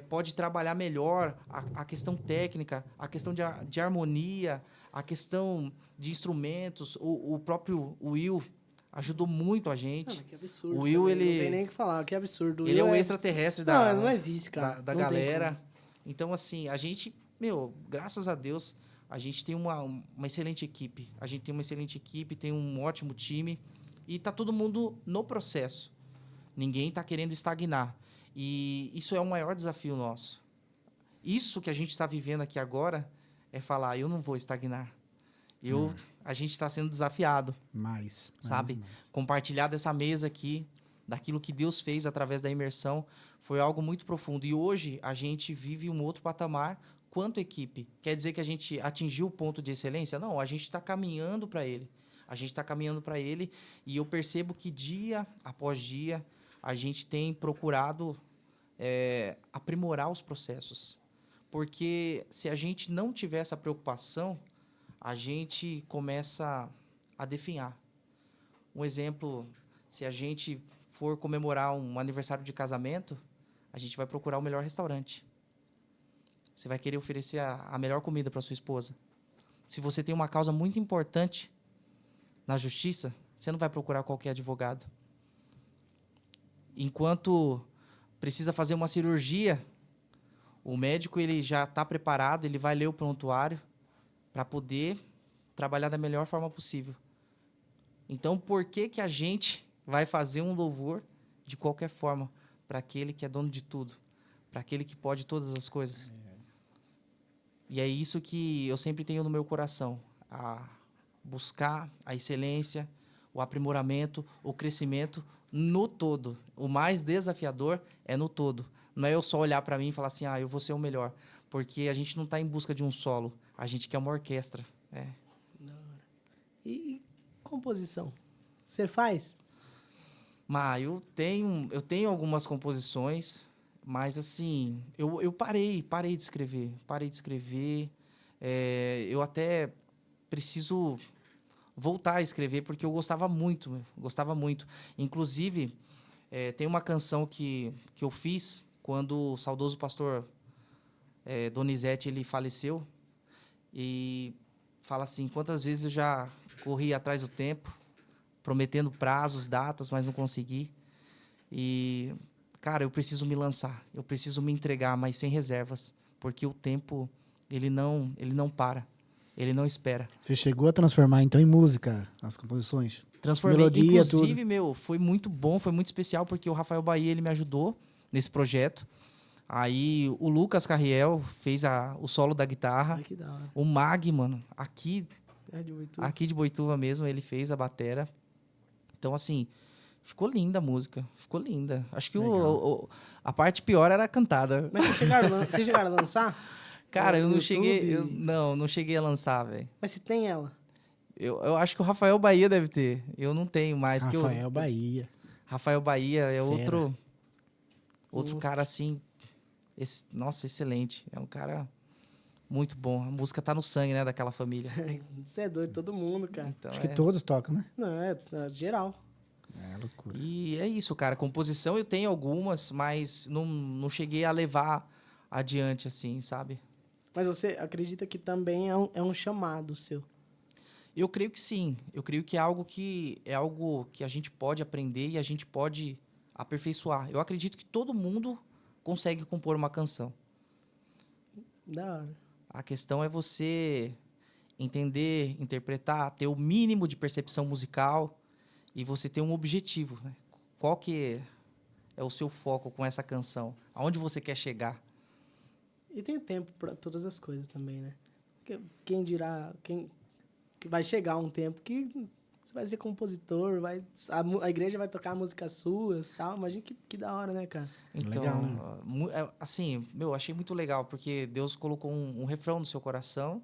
pode trabalhar melhor a questão técnica, a questão de harmonia, a questão de instrumentos. O próprio Will ajudou muito a gente. Não, que absurdo. O Will, também, ele... Não tem nem o que falar, que absurdo. Ele é o extraterrestre Não existe, cara. da Não tem galera. como. Então, assim, a gente, graças a Deus, a gente tem uma excelente equipe. A gente tem uma excelente equipe, tem um ótimo time. E tá todo mundo no processo. Ninguém está querendo estagnar. E isso é o maior desafio nosso. Isso que a gente está vivendo aqui agora é falar, eu não vou estagnar. A gente está sendo desafiado. Sabe? Compartilhar dessa mesa aqui, daquilo que Deus fez através da imersão, foi algo muito profundo. E hoje a gente vive um outro patamar quanto equipe. Quer dizer que a gente atingiu o ponto de excelência? Não, a gente está caminhando para ele. A gente está caminhando para ele e eu percebo que dia após dia a gente tem procurado aprimorar os processos. Porque se a gente não tiver essa preocupação, a gente começa a definhar. Um exemplo, se a gente for comemorar um aniversário de casamento, a gente vai procurar o melhor restaurante. Você vai querer oferecer a melhor comida para sua esposa. Se você tem uma causa muito importante na justiça, você não vai procurar qualquer advogado. Enquanto precisa fazer uma cirurgia, o médico ele já está preparado, ele vai ler o prontuário para poder trabalhar da melhor forma possível. Então, por que a gente vai fazer um louvor de qualquer forma para aquele que é dono de tudo, para aquele que pode todas as coisas? E é isso que eu sempre tenho no meu coração, a buscar a excelência, o aprimoramento, o crescimento no todo. O mais desafiador é no todo. Não é eu só olhar para mim e falar assim, eu vou ser o melhor. Porque a gente não está em busca de um solo, a gente quer uma orquestra. E composição? Você faz? Mas eu tenho algumas composições, mas assim, eu parei de escrever. Eu até preciso voltar a escrever, porque eu gostava muito. Inclusive, tem uma canção que eu fiz quando o saudoso pastor Donizete ele faleceu, e fala assim, quantas vezes eu já corri atrás do tempo, prometendo prazos, datas, mas não consegui. E, cara, eu preciso me lançar, eu preciso me entregar, mas sem reservas, porque o tempo, ele não para, ele não espera. Você chegou a transformar, então, em música as composições? Transformei. Melodia, Inclusive, tudo. foi muito bom, foi muito especial, porque o Rafael Bahia, ele me ajudou nesse projeto. Aí o Lucas Carriel fez o solo da guitarra. Ai, que da hora. O Mag, mano, aqui De Boituva. aqui de Boituva mesmo, ele fez a batera. Então, assim, ficou linda a música. Ficou linda. Acho que a parte pior era a cantada. Mas vocês chegaram a lançar? Cara, eu No não cheguei... YouTube? não cheguei a lançar, velho. Mas você tem ela? Eu acho que o Rafael Bahia deve ter. Eu não tenho mais. Rafael Bahia. Rafael Bahia é Fera. outro Monstro. cara, assim... nossa, excelente. É um cara muito bom. A música tá no sangue, né, daquela família. Você é doido, todo mundo, cara. Então, Acho que todos tocam, né? Não, é geral. É loucura. E é isso, cara. Composição eu tenho algumas, mas não cheguei a levar adiante, assim, sabe? Mas você acredita que também é um chamado seu? Eu creio que sim. Eu creio que é algo que a gente pode aprender e a gente pode aperfeiçoar. Eu acredito que todo mundo consegue compor uma canção. Da hora. A questão é você entender, interpretar, ter o mínimo de percepção musical e você ter um objetivo, né? Qual que é o seu foco com essa canção? Aonde você quer chegar? E tem tempo para todas as coisas também, né? Quem dirá, que vai chegar um tempo que você vai ser compositor, a igreja vai tocar músicas suas e tal. Imagina que da hora, né, cara? Então, Legal, né? assim, achei muito legal, porque Deus colocou um refrão no seu coração,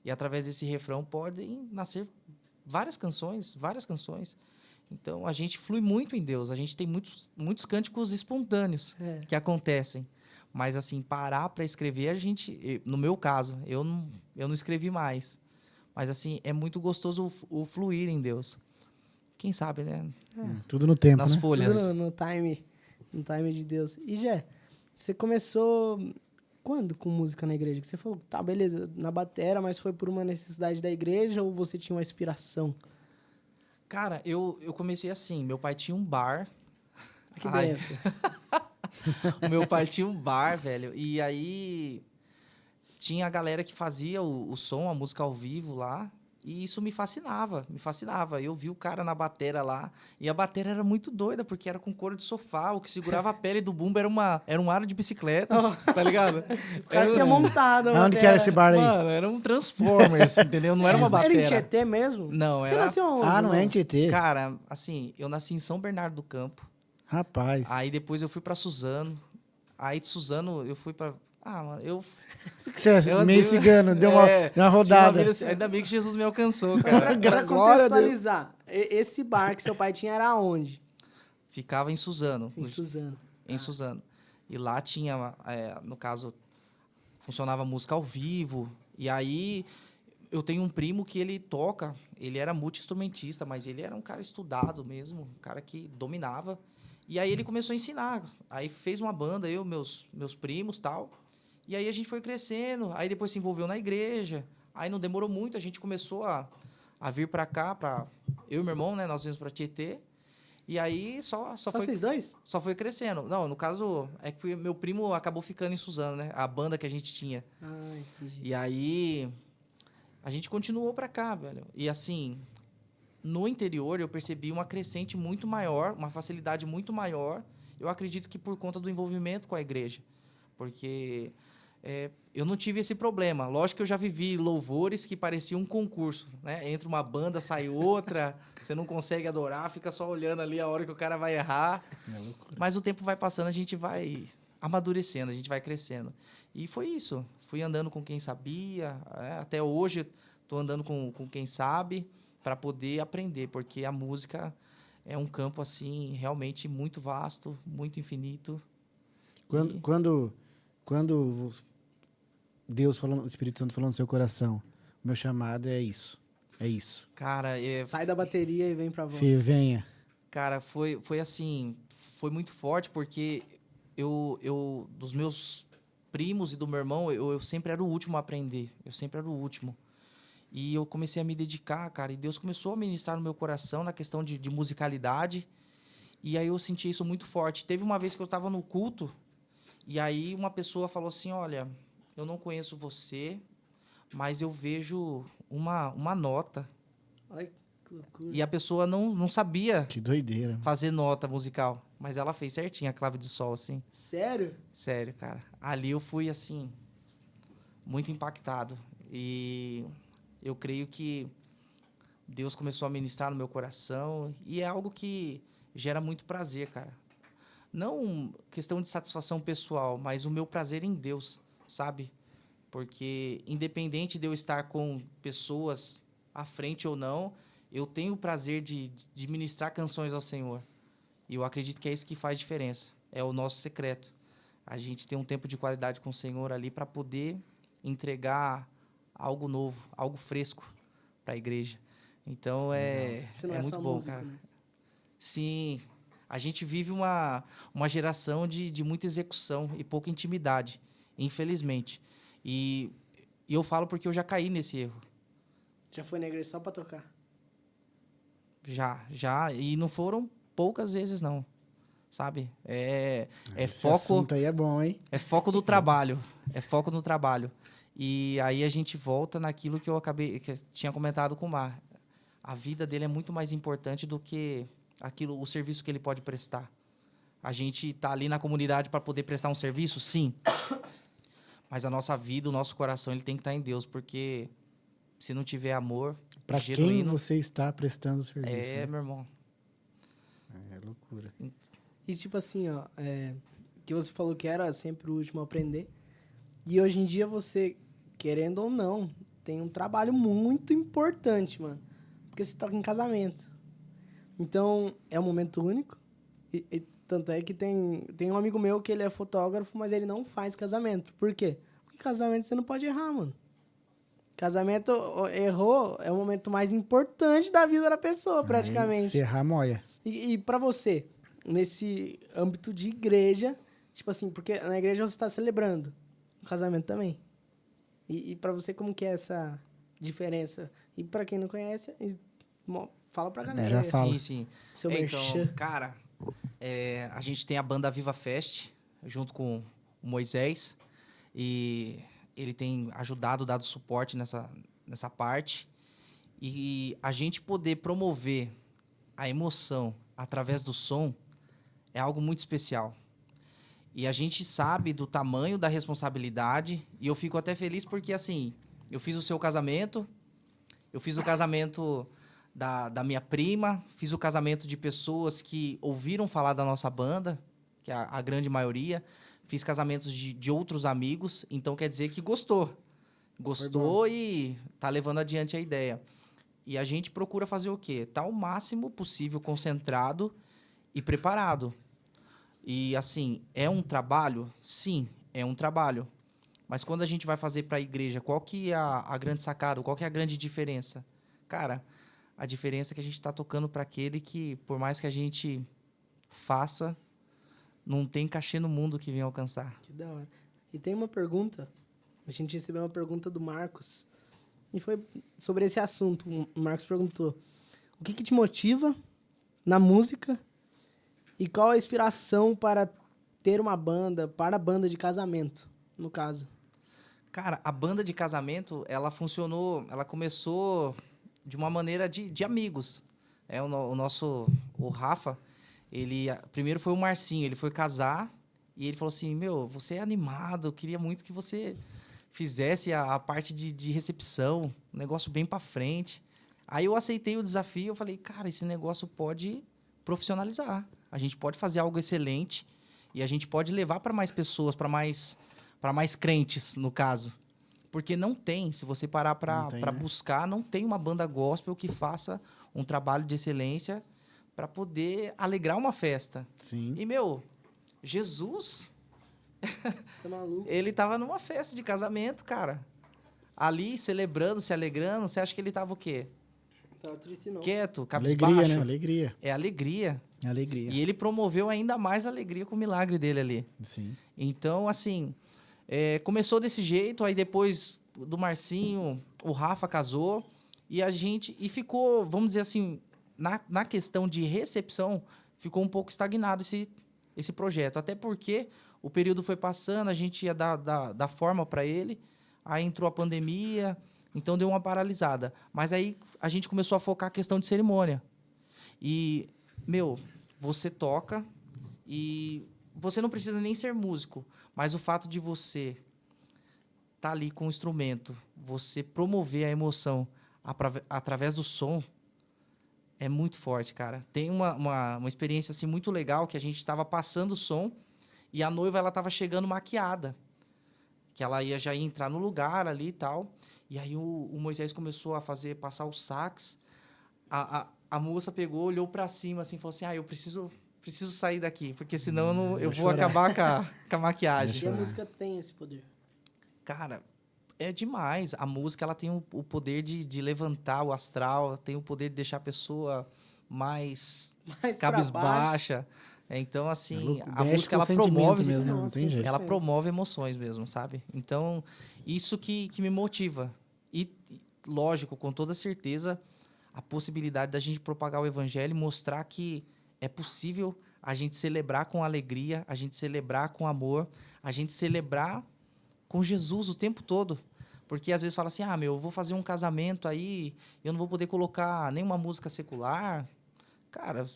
e através desse refrão podem nascer várias canções, várias canções. Então, a gente flui muito em Deus, a gente tem muitos cânticos espontâneos que acontecem. Mas, assim, parar para escrever, no meu caso, eu não escrevi mais. Mas, assim, é muito gostoso o fluir em Deus. Quem sabe, né? Tudo no tempo, Nas né? folhas. Tudo no time de Deus. E, Jé, você começou quando com música na igreja? Que você falou, tá, beleza, na batera, mas foi por uma necessidade da igreja ou você tinha uma inspiração? Cara, eu comecei assim. Meu pai tinha um bar. Que Ai. benção. O meu pai tinha um bar, velho. E aí tinha a galera que fazia o som, a música ao vivo lá. E isso me fascinava, me fascinava. Eu vi o cara na batera lá. E a batera era muito doida, porque era com couro de sofá. O que segurava a pele do bumbo era um aro de bicicleta, tá ligado? O cara tinha montado. Aonde que era esse bar aí? Mano, era um Transformers, entendeu? Não era uma Era em batera. Tietê mesmo? Não, Você era... nasceu onde? Ah, não é em irmão? Tietê? Cara, assim, eu nasci em São Bernardo do Campo. Rapaz. Aí depois eu fui pra Suzano. Aí de Suzano eu fui pra... Ah, mano, Isso que você é eu meio andei- cigano, deu uma tinha rodada. vida assim, ainda bem que Jesus me alcançou, cara. Pra Glória a Deus. contextualizar, esse bar que seu pai tinha era onde? Ficava em Suzano. Em Suzano. Em Suzano. E lá tinha, no caso, funcionava música ao vivo. E aí eu tenho um primo que ele toca, ele era multi-instrumentista, mas ele era um cara estudado mesmo, um cara que dominava. E aí ele começou a ensinar. Aí fez uma banda, eu, meus primos, tal. E aí a gente foi crescendo, aí depois se envolveu na igreja. Aí não demorou muito, a gente começou a vir pra cá, eu e meu irmão, né, nós viemos pra Tietê. E aí só Só foi vocês dois? só foi crescendo. Não, no caso, é que meu primo acabou ficando em Suzano, né? A banda que a gente tinha. Ah, entendi. E aí, a gente continuou pra cá, velho. E assim, no interior eu percebi uma crescente muito maior, uma facilidade muito maior. Eu acredito que por conta do envolvimento com a igreja. Porque eu não tive esse problema. Lógico que eu já vivi louvores que pareciam um concurso, né? Entra uma banda, sai outra, você não consegue adorar, fica só olhando ali a hora que o cara vai errar. Mas o tempo vai passando, a gente vai amadurecendo, a gente vai crescendo. E foi isso. Fui andando com quem sabia, até hoje estou andando com quem sabe para poder aprender, porque a música é um campo assim realmente muito vasto, muito infinito. Quando Deus falou, o Espírito Santo falou no seu coração, o meu chamado é isso. É isso. Cara, Sai da bateria e vem pra voz. Filho, venha. Cara, foi assim, foi muito forte, porque eu dos meus primos e do meu irmão, eu sempre era o último a aprender. Eu sempre era o último. E eu comecei a me dedicar, cara, e Deus começou a ministrar no meu coração na questão de musicalidade. E aí eu senti isso muito forte. Teve uma vez que eu estava no culto, e aí uma pessoa falou assim, olha, eu não conheço você, mas eu vejo uma nota. Ai, que loucura. E a pessoa não sabia Que doideira. fazer nota musical, mas ela fez certinho a clave de sol, assim. Sério? Sério, cara. Ali eu fui, assim, muito impactado. E eu creio que Deus começou a ministrar no meu coração. E é algo que gera muito prazer, cara. Não questão de satisfação pessoal, mas o meu prazer em Deus, sabe? Porque independente de eu estar com pessoas à frente ou não, eu tenho o prazer de ministrar canções ao Senhor. E eu acredito que é isso que faz diferença. É o nosso secreto. A gente tem um tempo de qualidade com o Senhor ali para poder entregar algo novo, algo fresco para a igreja. Então Você não é é muito só bom, músico, cara. né? Sim, a gente vive uma geração de muita execução e pouca intimidade, infelizmente. E eu falo porque eu já caí nesse erro. Já foi na igreja só pra tocar? Já. E não foram poucas vezes, não. Sabe? Esse foco... assunto aí é bom, hein? É foco no trabalho. É foco no trabalho. E aí a gente volta naquilo que eu tinha comentado com o Mar. A vida dele é muito mais importante do que o serviço que ele pode prestar. A gente está ali na comunidade para poder prestar um serviço? Sim. Mas a nossa vida, o nosso coração, ele tem que estar em Deus, porque se não tiver amor, Para quem genuíno. você está prestando serviço. É, né? meu irmão. É loucura. E tipo assim, ó, que você falou que era sempre o último a aprender. E hoje em dia você, querendo ou não, tem um trabalho muito importante, mano. Porque você toca em casamento. Então, é um momento único. E tanto é que tem um amigo meu que ele é fotógrafo, mas ele não faz casamento. Por quê? Porque casamento você não pode errar, mano. Casamento, errou, é o momento mais importante da vida da pessoa, Aí, praticamente. se errar, moia. E para você, nesse âmbito de igreja, tipo assim, porque na igreja você está celebrando, no casamento também. E para você, como que é essa diferença? E para quem não conhece, fala pra galera. Já aí, fala. Sim, sim. Seu Então, merchan. cara, a gente tem a banda Viva Fest, junto com o Moisés. E ele tem ajudado, dado suporte nessa parte. E a gente poder promover a emoção através do som é algo muito especial. E a gente sabe do tamanho da responsabilidade. E eu fico até feliz porque, assim, eu fiz o seu casamento, eu fiz o casamento da minha prima, fiz o casamento de pessoas que ouviram falar da nossa banda, que é a grande maioria. Fiz casamentos de outros amigos, então quer dizer que gostou. Gostou e tá levando adiante a ideia. E a gente procura fazer o quê? Tá o máximo possível concentrado e preparado. E assim, é um trabalho? Sim, é um trabalho. Mas quando a gente vai fazer para a igreja, qual que é a grande sacada? Qual que é a grande diferença? Cara, a diferença é que a gente está tocando para aquele que, por mais que a gente faça, não tem cachê no mundo que venha alcançar. Que da hora. E tem uma pergunta, a gente recebeu uma pergunta do Marcos, e foi sobre esse assunto. O Marcos perguntou, o que te motiva na música e qual a inspiração para ter uma banda, para a banda de casamento, no caso? Cara, a banda de casamento, ela funcionou, ela começou de uma maneira de amigos. O Rafa, primeiro foi o Marcinho, ele foi casar e ele falou assim, meu, você é animado, eu queria muito que você fizesse a parte de recepção, um negócio bem pra frente. Aí eu aceitei o desafio, eu falei, cara, esse negócio pode profissionalizar. A gente pode fazer algo excelente e a gente pode levar para mais pessoas, para mais crentes, no caso. Porque não tem, se você parar para Não tem, né? buscar, não tem uma banda gospel que faça um trabalho de excelência para poder alegrar uma festa. Sim. E, meu, Jesus, Tá maluco? ele tava numa festa de casamento, cara. Ali, celebrando, se alegrando. Você acha que ele tava o quê? Tava triste não. Quieto, Alegria, cabisbaixo. né? Alegria. É alegria. Alegria. E ele promoveu ainda mais a alegria com o milagre dele ali. Sim. Então, assim, começou desse jeito, aí depois do Marcinho, o Rafa casou, e ficou, vamos dizer assim, na questão de recepção, ficou um pouco estagnado esse projeto. Até porque o período foi passando, a gente ia dar forma para ele, aí entrou a pandemia, então deu uma paralisada. Mas aí a gente começou a focar a questão de cerimônia. E, meu, você toca e você não precisa nem ser músico, mas o fato de você estar ali com o instrumento, você promover a emoção através do som, é muito forte, cara. Tem uma experiência assim, muito legal que a gente estava passando o som e a noiva ela estava chegando maquiada, que ela já ia entrar no lugar ali e tal. E aí o Moisés começou a passar o sax. A moça pegou, olhou para cima assim, falou assim: eu preciso sair daqui, porque senão eu vou acabar com a maquiagem. E a música tem esse poder. Cara, é demais. A música ela tem o poder de levantar o astral, ela tem o poder de deixar a pessoa mais Mas pra baixo, cabisbaixa. Então, assim, louco, a mexe música com o ela sentimento promove mesmo, não tem jeito. ela 100%. promove emoções mesmo, sabe? Então, isso que me motiva. E, lógico, com toda certeza, a possibilidade da gente propagar o evangelho e mostrar que é possível a gente celebrar com alegria, a gente celebrar com amor, a gente celebrar com Jesus o tempo todo. Porque às vezes fala assim, eu vou fazer um casamento aí, eu não vou poder colocar nenhuma música secular. Cara,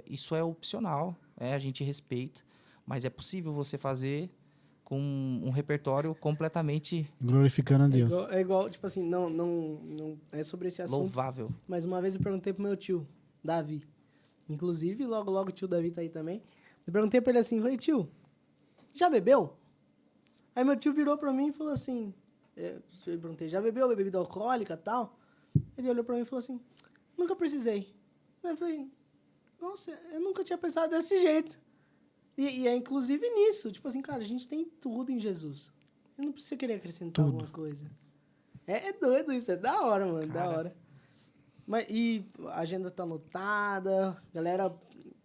isso é opcional, a gente respeita, mas é possível você fazer com um repertório completamente Glorificando a Deus. Tipo assim, não é sobre esse assunto. louvável. Mas uma vez eu perguntei pro meu tio, Davi. Inclusive, logo o tio Davi tá aí também. Eu perguntei pra ele assim, falei, tio, já bebeu? Aí meu tio virou pra mim e falou assim, eu perguntei, já bebeu bebida alcoólica e tal? Ele olhou pra mim e falou assim, nunca precisei. Aí eu falei, nossa, eu nunca tinha pensado desse jeito. E é inclusive nisso, tipo assim, cara, a gente tem tudo em Jesus. Eu não preciso querer acrescentar Tudo. alguma coisa. É doido isso, é da hora, mano, Cara. da hora. Mas, e a agenda tá lotada, galera,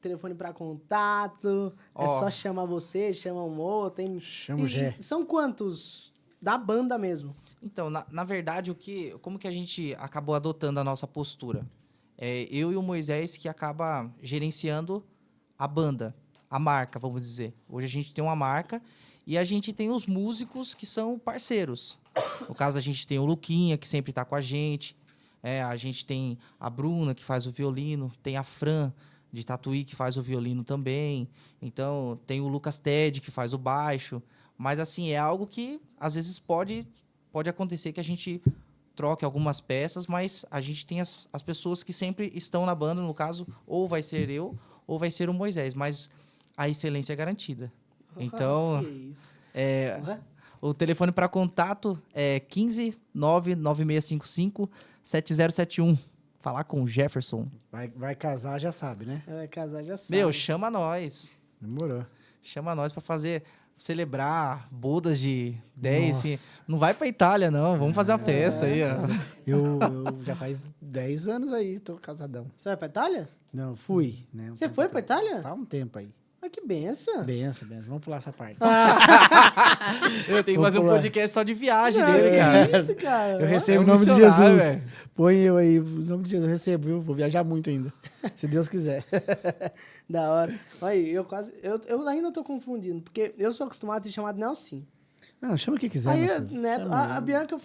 telefone pra contato, é Ó. só chamar você, chama o Mo, tem... Chama o Gé. São quantos da banda mesmo? Então, na verdade, como que a gente acabou adotando a nossa postura? Eu e o Moisés que acaba gerenciando a banda, a marca, vamos dizer. Hoje a gente tem uma marca e a gente tem os músicos que são parceiros. No caso, a gente tem o Luquinha, que sempre está com a gente. A gente tem a Bruna, que faz o violino. Tem a Fran, de Tatuí, que faz o violino também. Então, tem o Lucas Ted, que faz o baixo. Mas, assim, é algo que, às vezes, pode acontecer que a gente troque algumas peças, mas a gente tem as pessoas que sempre estão na banda, no caso, ou vai ser eu, ou vai ser o Moisés. Mas a excelência é garantida. Então, Que isso. o telefone para contato é 15 99655 7071. Falar com o Jefferson. Vai casar, já sabe, né? Vai casar, já sabe. Meu, chama nós. Demorou. Chama nós para celebrar bodas de 10. Nossa. Assim. Não vai pra Itália, não. Vamos fazer uma festa aí, ó. Eu já faz 10 anos aí, tô casadão. Você vai pra Itália? Não, fui, né? Você foi pra Itália? Faz um tempo aí. Ah, que benção. Benção. Vamos pular essa parte. Eu tenho que Vamos fazer um pular. podcast só de viagem Não, dele, cara. Que isso, cara? Eu Ó, recebo é em nome de missionário, Jesus. velho. Põe eu aí, em nome de Jesus, eu recebo, viu? Vou viajar muito ainda. Se Deus quiser. Da hora. Olha, eu ainda tô confundindo, porque eu sou acostumado a ser chamado Nelson. Não, chama o que quiser. Aí, Matheus. Neto, Chama a Bianca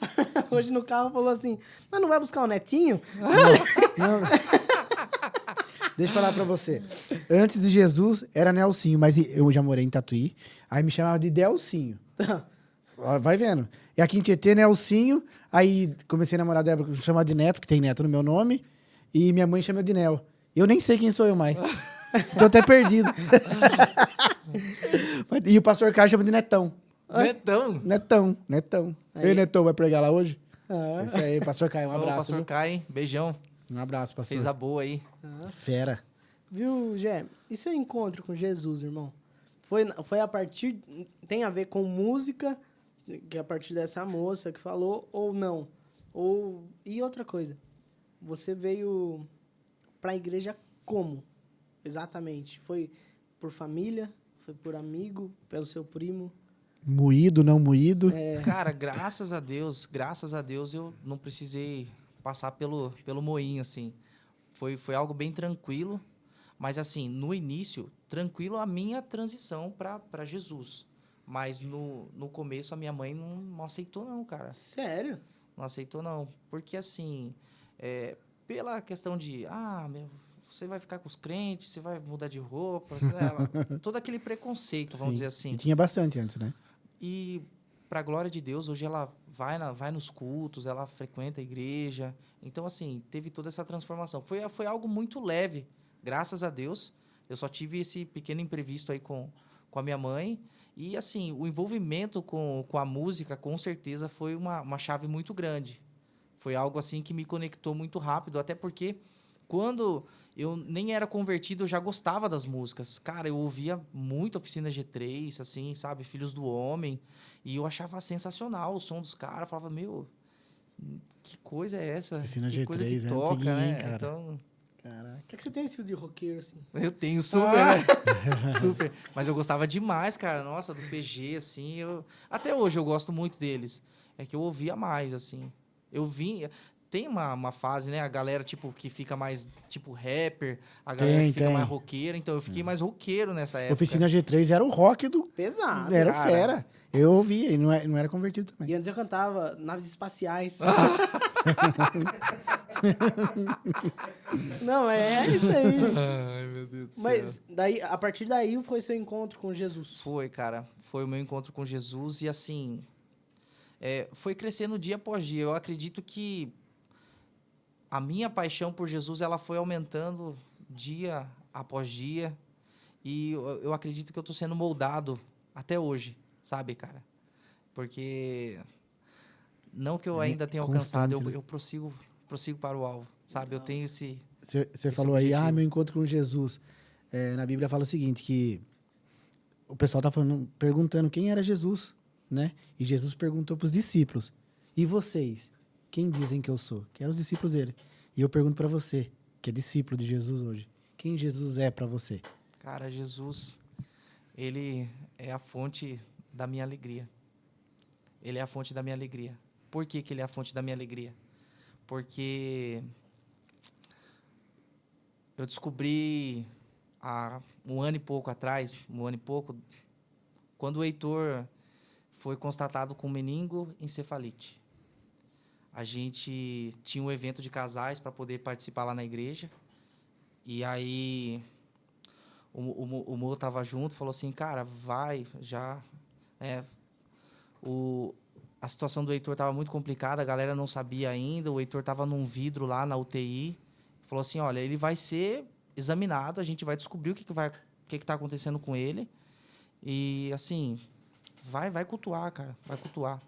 hoje no carro falou assim, mas não vai buscar o Netinho? Não. Deixa eu falar pra você. Antes de Jesus, era Nelsinho, mas eu já morei em Tatuí. Aí me chamava de Delcinho. Ó, vai vendo. E aqui em Tietê, Nelsinho. Aí comecei a namorar dela, chamar de Neto, que tem Neto no meu nome. E minha mãe chama de Nel. Eu nem sei quem sou eu mais. Tô até perdido. E o pastor Carlos chama de Netão. Netão. Netão. Aí. Ei, Netão, vai pregar lá hoje? Ah. Isso aí, pastor Caio, um Ô, abraço. pastor viu? Caio, beijão. Um abraço, pastor. Fez a boa aí. Fera. Viu, Gé? E seu encontro com Jesus, irmão? Foi a partir... Tem a ver com música, que é a partir dessa moça que falou, ou não? E outra coisa, você veio pra igreja como? Exatamente. Foi por família? Foi por amigo? Pelo seu primo? Moído, não moído. Cara, graças a Deus, eu não precisei passar pelo moinho, assim. Foi algo bem tranquilo, mas, assim, no início, tranquilo a minha transição para Jesus. Mas no começo a minha mãe não aceitou, não, cara. Sério? Não aceitou, não. Porque, assim, pela questão de, você vai ficar com os crentes, você vai mudar de roupa, todo aquele preconceito, vamos Sim. dizer assim. E tinha bastante antes, né? E, para a glória de Deus, hoje ela vai nos cultos, ela frequenta a igreja. Então, assim, teve toda essa transformação. Foi algo muito leve, graças a Deus. Eu só tive esse pequeno imprevisto aí com a minha mãe. E, assim, o envolvimento com a música, com certeza, foi uma chave muito grande. Foi algo, assim, que me conectou muito rápido. Até porque, quando eu nem era convertido, eu já gostava das músicas. Cara, eu ouvia muito Oficina G3, assim, sabe? Filhos do Homem. E eu achava sensacional o som dos caras. Falava, meu, que coisa é essa? Oficina que coisa G3, que é toca, antiguinho, né? hein, cara? Então, Caraca. Por que você tem um estilo de roqueiro, assim? eu tenho super, né? Super. Mas eu gostava demais, cara. Nossa, do PG, assim. Até hoje eu gosto muito deles. É que eu ouvia mais, assim. Eu vinha... Tem uma fase, né? A galera, tipo, que fica mais, tipo, rapper. A galera que fica tem. mais roqueira. Então, eu fiquei mais roqueiro nessa época. Oficina G3 era o rock do... Pesado. Era o cara. fera. Eu ouvia e não era convertido também. E antes eu cantava Naves Espaciais. Não, é isso aí. Ai, meu Deus do Mas daí, a partir daí foi seu encontro com Jesus. Foi, cara. Foi o meu encontro com Jesus e, assim, foi crescendo dia após dia. Eu acredito que a minha paixão por Jesus, ela foi aumentando dia após dia. E eu acredito que eu tô sendo moldado até hoje, sabe, cara? Porque não que eu ainda tenha alcançado, constante, né? eu prossigo para o alvo, sabe? Eu tenho esse Você falou aí, objetivo. meu encontro com Jesus. Na Bíblia fala o seguinte, que o pessoal tá falando, perguntando quem era Jesus, né? E Jesus perguntou para os discípulos, e vocês, quem dizem que eu sou? Que eram os discípulos dele. E eu pergunto para você, que é discípulo de Jesus hoje, quem Jesus é para você? Cara, Jesus, ele é a fonte da minha alegria. Ele é a fonte da minha alegria. Por que que ele é a fonte da minha alegria? Porque eu descobri há um ano e pouco atrás, quando o Heitor foi constatado com meningoencefalite. A gente tinha um evento de casais para poder participar lá na igreja. E aí o Mo tava junto, falou assim, cara, vai, já. A situação do Heitor estava muito complicada, a galera não sabia ainda, o Heitor estava num vidro lá na UTI. Falou assim, olha, ele vai ser examinado, a gente vai descobrir o que está acontecendo com ele. E, assim, vai cultuar, cara, vai cultuar.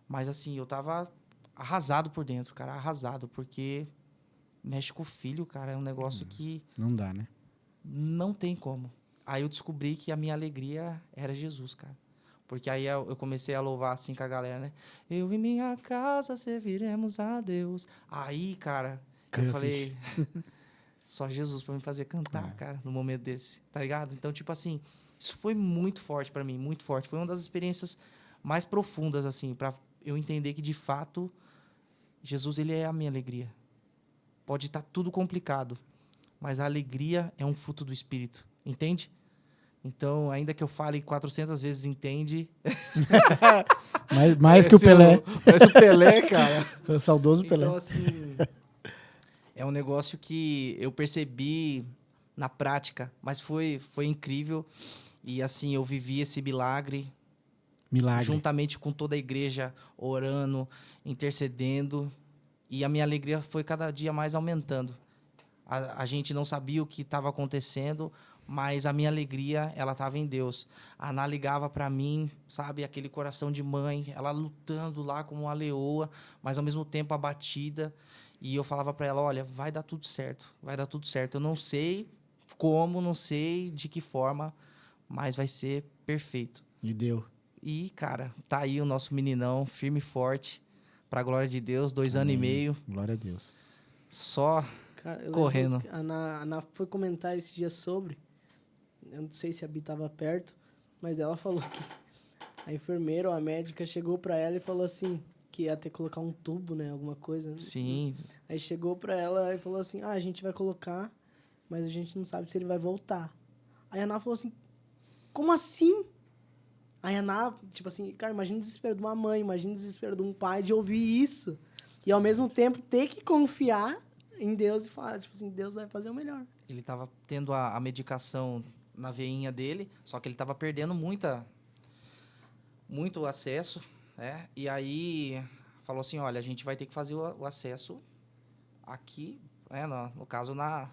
Mas, assim, eu tava arrasado por dentro, cara, arrasado, porque mexe com o filho, cara, é um negócio que Não dá, né? não tem como. Aí eu descobri que a minha alegria era Jesus, cara. Porque aí eu comecei a louvar assim com a galera, né? Eu e minha casa serviremos a Deus. Aí, cara, Caiu eu a falei... Só Jesus pra me fazer cantar, cara, no momento desse, tá ligado? Então, tipo assim, isso foi muito forte pra mim, muito forte. Foi uma das experiências mais profundas, assim, pra eu entender que, de fato, Jesus, ele é a minha alegria. Pode estar tudo complicado, mas a alegria é um fruto do Espírito, entende? Então, ainda que eu fale 400 vezes entende... Mais que o Pelé. Parece o Pelé, cara. O saudoso Pelé. Então, assim, é um negócio que eu percebi na prática, mas foi incrível. E, assim, eu vivi esse milagre Milagre. juntamente com toda a igreja, orando, intercedendo. E a minha alegria foi cada dia mais aumentando. A gente não sabia o que estava acontecendo, mas a minha alegria, ela estava em Deus. A Ana ligava para mim, sabe, aquele coração de mãe, ela lutando lá como uma leoa, mas ao mesmo tempo abatida. E eu falava para ela, olha, vai dar tudo certo, vai dar tudo certo. Eu não sei como, não sei de que forma, mas vai ser perfeito. E deu. E, cara, tá aí o nosso meninão, firme e forte, pra glória de Deus, 2 anos e meio, Glória a Deus. só Cara, eu correndo. lembro que a Ana foi comentar esse dia sobre. Eu não sei se a Bi tava perto, mas ela falou que a enfermeira ou a médica chegou pra ela e falou assim, que ia ter que colocar um tubo, né? Alguma coisa. Sim, Aí chegou pra ela e falou assim, a gente vai colocar, mas a gente não sabe se ele vai voltar. Aí a Ana falou assim, como assim? Aí a Ana, tipo assim, cara, imagina o desespero de uma mãe, imagina o desespero de um pai de ouvir isso. E ao mesmo tempo ter que confiar em Deus e falar, tipo assim, Deus vai fazer o melhor. ele tava tendo a medicação na veinha dele, só que ele tava perdendo muito acesso, né? E aí falou assim, olha, a gente vai ter que fazer o acesso aqui, né? No caso, na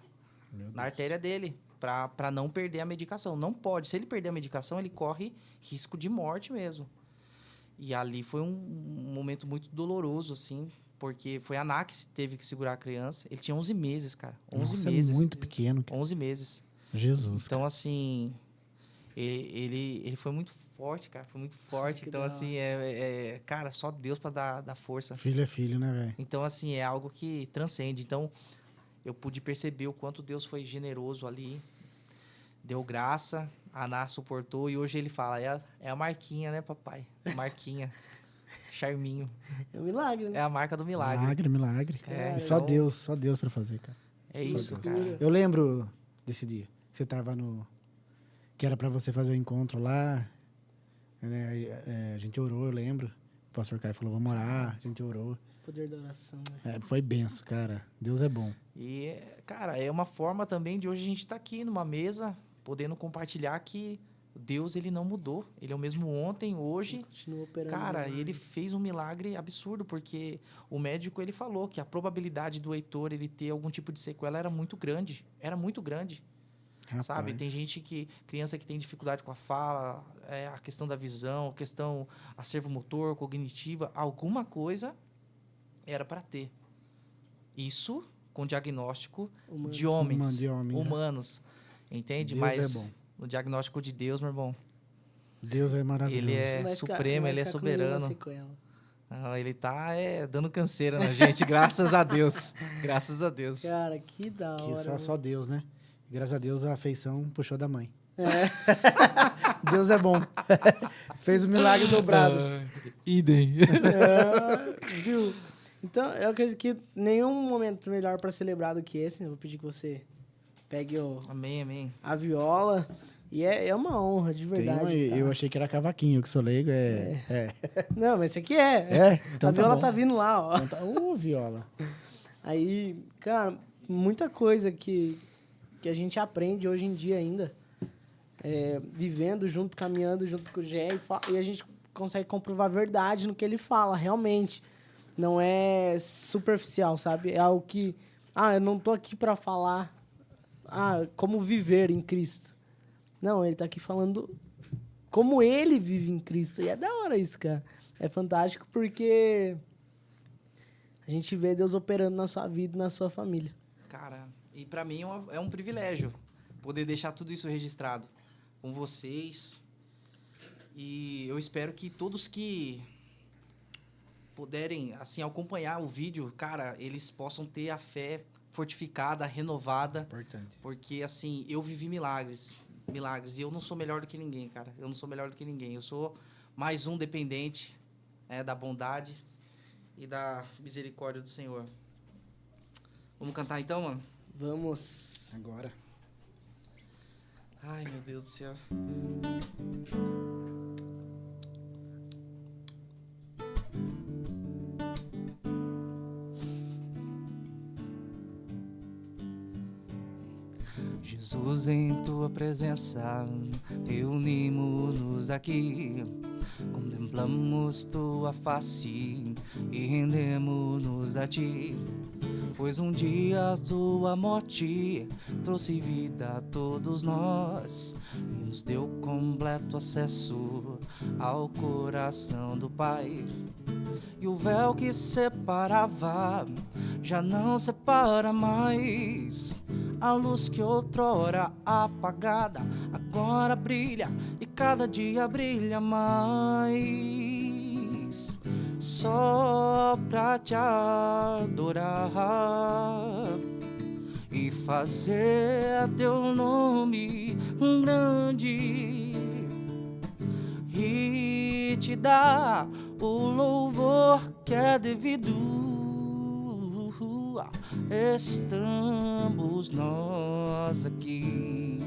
artéria dele, para não perder a medicação. Não pode. Se ele perder a medicação, ele corre risco de morte mesmo. E ali foi um momento muito doloroso, assim, porque foi a Ana que teve que segurar a criança. Ele tinha 11 meses, cara. 11 Nossa, meses. é muito pequeno. Cara. 11 meses. Jesus, Então, cara. assim, ele foi muito forte, cara. Foi muito forte. Que Então, da assim, cara, só Deus para dar força. Filho é filho, né, velho? Então, assim, é algo que transcende. Então, eu pude perceber o quanto Deus foi generoso ali. Deu graça, a Ana suportou. E hoje ele fala, é a marquinha, né, papai? Marquinha. Charminho. É um milagre, né? É a marca do milagre. Milagre. É, E só então- Só Deus pra fazer, cara. É isso, Só cara. Deus. Eu lembro desse dia. Você tava no... Que era pra você fazer o encontro lá. Né? A gente orou, eu lembro. O pastor Caio falou, vamos orar. A gente orou. poder da oração, né? Foi benção, cara. Deus é bom. E, cara, é uma forma também de hoje a gente estar aqui numa mesa, podendo compartilhar que Deus, ele não mudou. Ele é o mesmo ontem, hoje. Ele continua operando. Cara, milagre. ele fez um milagre absurdo, porque o médico, ele falou que a probabilidade do Heitor, ele ter algum tipo de sequela era muito grande. Era muito grande. Rapaz. Sabe? Tem gente criança que tem dificuldade com a fala, a questão da visão, a questão acervo motor, cognitiva, alguma coisa era para ter. Isso com diagnóstico Humano. de homens, De homens, né? humanos. Entende? Deus Mas é bom. no diagnóstico de Deus, meu irmão, Deus é maravilhoso. ele é Não vai ficar- supremo, não vai ele é ficar com nenhuma soberano. sequela. Ah, ele tá dando canseira na gente, graças a Deus. Graças a Deus. Cara, que da Que hora. só Deus, né? Graças a Deus a afeição puxou da mãe. É. Deus é bom. Fez o milagre dobrado. Idem. Viu? Então, eu acredito que nenhum momento melhor pra celebrar do que esse. Eu vou pedir que você pegue Amém, amém. a viola. E é uma honra, de verdade. tá? Eu achei que era cavaquinho, que sou leigo. Não, mas esse aqui é. Então a viola bom. tá vindo lá, ó. Então viola. Aí, cara, muita coisa que a gente aprende hoje em dia ainda. Vivendo junto, caminhando junto com o Gé. E a gente consegue comprovar a verdade no que ele fala, realmente. Não é superficial, sabe? É algo que... eu não tô aqui pra falar como viver em Cristo. Não, ele tá aqui falando como ele vive em Cristo. E é da hora isso, cara. É fantástico porque a gente vê Deus operando na sua vida e na sua família. Cara, e pra mim é um privilégio poder deixar tudo isso registrado com vocês. E eu espero que todos que puderem, assim, acompanhar o vídeo, cara, eles possam ter a fé fortificada, renovada. Importante. Porque, assim, eu vivi milagres. E eu não sou melhor do que ninguém, cara. Eu não sou melhor do que ninguém. Eu sou mais um dependente da bondade e da misericórdia do Senhor. Vamos cantar então, mano? Vamos. Agora. Ai, meu Deus do céu. Jesus, em tua presença, reunimos-nos aqui, contemplamos tua face e rendemos-nos a ti. Pois um dia a tua morte trouxe vida a todos nós e nos deu completo acesso ao coração do Pai. E o véu que separava já não separa mais. A luz que outrora apagada agora brilha e cada dia brilha mais. Só pra te adorar e fazer teu nome grande e te dar o louvor que é devido. Estamos nós aqui.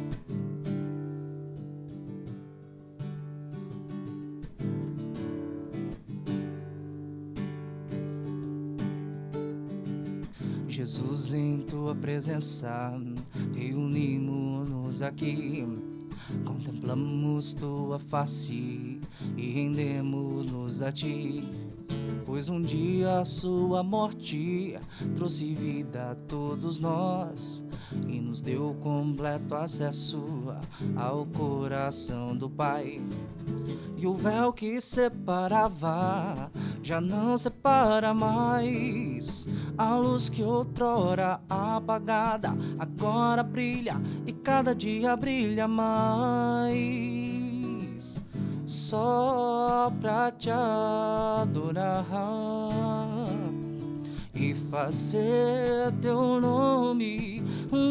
Jesus, em tua presença, reunimos-nos aqui, contemplamos tua face e rendemos-nos a ti. Pois um dia a sua morte trouxe vida a todos nós e nos deu completo acesso ao coração do Pai. E o véu que separava já não separa mais. A luz que outrora apagada agora brilha e cada dia brilha mais. Só pra te adorar e fazer teu nome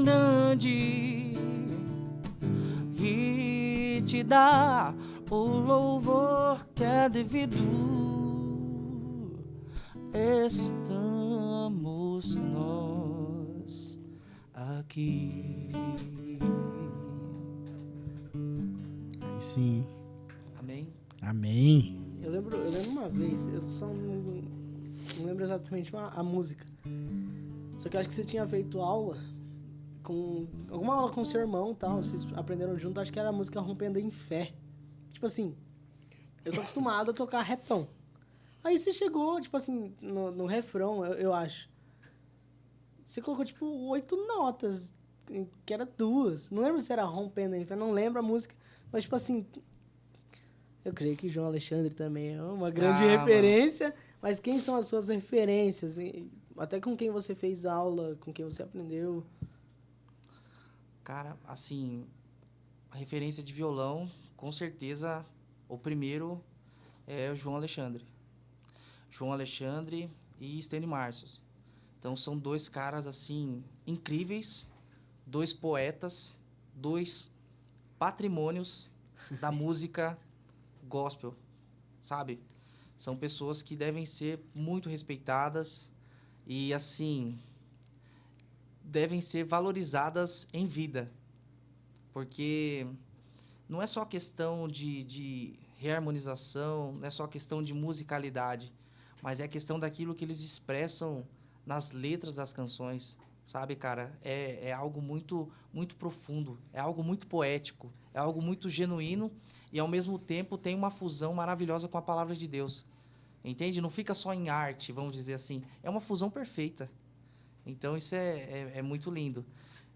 grande e te dar o louvor que é devido. Estamos nós aqui. Aí sim. Amém? Amém. Eu lembro uma vez, eu só não lembro exatamente a música. Só que eu acho que você tinha feito alguma aula com seu irmão e tal, vocês aprenderam junto, acho que era a música Rompendo em Fé. Tipo assim, eu tô acostumado a tocar retão. Aí você chegou, tipo assim, no refrão, eu acho. Você colocou, tipo, 8 notas, que era 2. Não lembro se era Rompendo em Fé, não lembro a música. Mas, tipo assim, eu creio que João Alexandre também é uma grande referência. Mano. Mas quem são as suas referências? Até com quem você fez aula, com quem você aprendeu? Cara, assim, a referência de violão, com certeza, o primeiro é o João Alexandre. João Alexandre e Stênio Marcius. Então, são 2 caras, assim, incríveis, 2 poetas, 2 patrimônios da música gospel, sabe? São pessoas que devem ser muito respeitadas e, assim, devem ser valorizadas em vida. Porque não é só questão de reharmonização, não é só questão de musicalidade, mas é questão daquilo que eles expressam nas letras das canções, sabe, cara? É algo muito, muito profundo, é algo muito poético, é algo muito genuíno e, ao mesmo tempo, tem uma fusão maravilhosa com a palavra de Deus, entende? Não fica só em arte, vamos dizer assim, é uma fusão perfeita. Então, isso é muito lindo.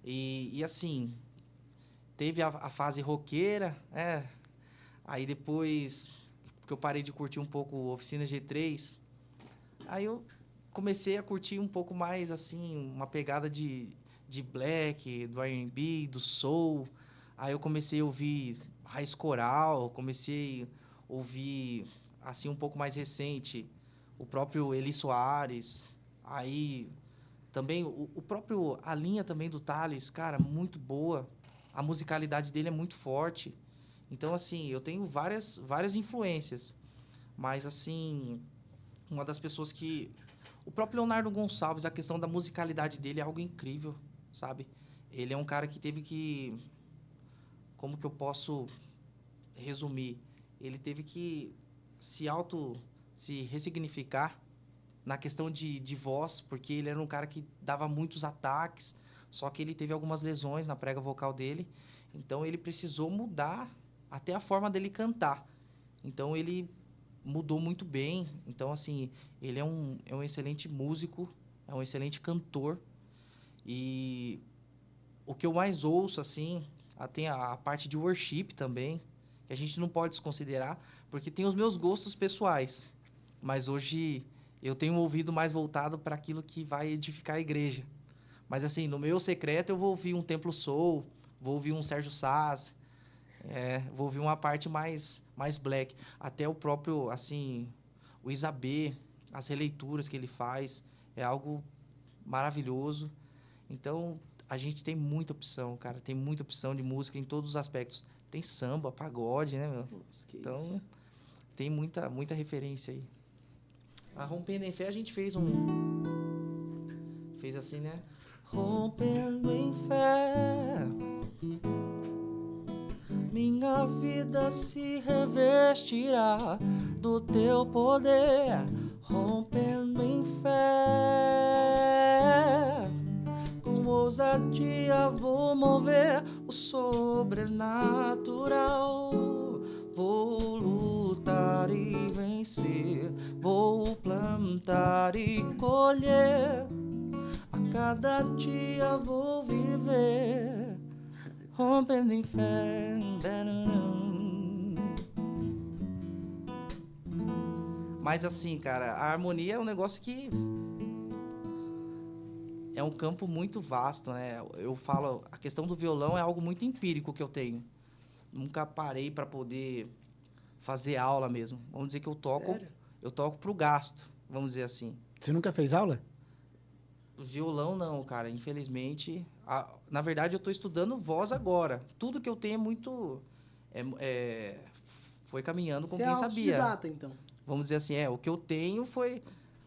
E assim, teve a fase roqueira, aí depois que eu parei de curtir um pouco Oficina G3, aí eu comecei a curtir um pouco mais, assim, uma pegada de black, do R&B, do soul. Aí eu comecei a ouvir raiz coral, comecei a ouvir, assim, um pouco mais recente, o próprio Eli Soares. Aí também a linha também do Thales, cara, muito boa. A musicalidade dele é muito forte. Então, assim, eu tenho várias influências. Mas, assim, uma das pessoas que... O próprio Leonardo Gonçalves, a questão da musicalidade dele é algo incrível, sabe? Ele é um cara que teve que... Como que eu posso resumir? Ele teve que se ressignificar na questão de voz, porque ele era um cara que dava muitos ataques, só que ele teve algumas lesões na prega vocal dele, então ele precisou mudar até a forma dele cantar. Então ele mudou muito bem. Então, assim, ele é um excelente músico, é um excelente cantor. E o que eu mais ouço, assim, tem a parte de worship também, que a gente não pode desconsiderar, porque tem os meus gostos pessoais. Mas hoje eu tenho um ouvido mais voltado para aquilo que vai edificar a igreja. Mas, assim, no meu secreto eu vou ouvir um Templo Soul, vou ouvir um Sérgio Saz, vou ouvir uma parte mais black. Até o próprio, assim, o Isabê, as releituras que ele faz, é algo maravilhoso. Então, a gente tem muita opção, cara. Tem muita opção de música em todos os aspectos. Tem samba, pagode, né, meu? Nossa, que então, isso. Tem muita referência aí. A Rompendo em Fé, a gente fez fez assim, né? Rompendo em fé, minha vida se revestirá do teu poder. Rompendo em fé, com ousadia vou mover o sobrenatural. Vou lutar e vencer, vou plantar e colher. A cada dia vou viver, rompendo em fé. Mas assim, cara, a harmonia é um negócio que é um campo muito vasto, né? Eu falo, a questão do violão é algo muito empírico que eu tenho. Nunca parei para poder fazer aula mesmo. Vamos dizer que eu toco pro gasto, vamos dizer assim. Você nunca fez aula? Violão não, cara, infelizmente. Na verdade, eu estou estudando voz agora. Tudo que eu tenho é muito... foi caminhando com Você quem sabia. autodidata, então. Vamos dizer assim, o que eu tenho foi...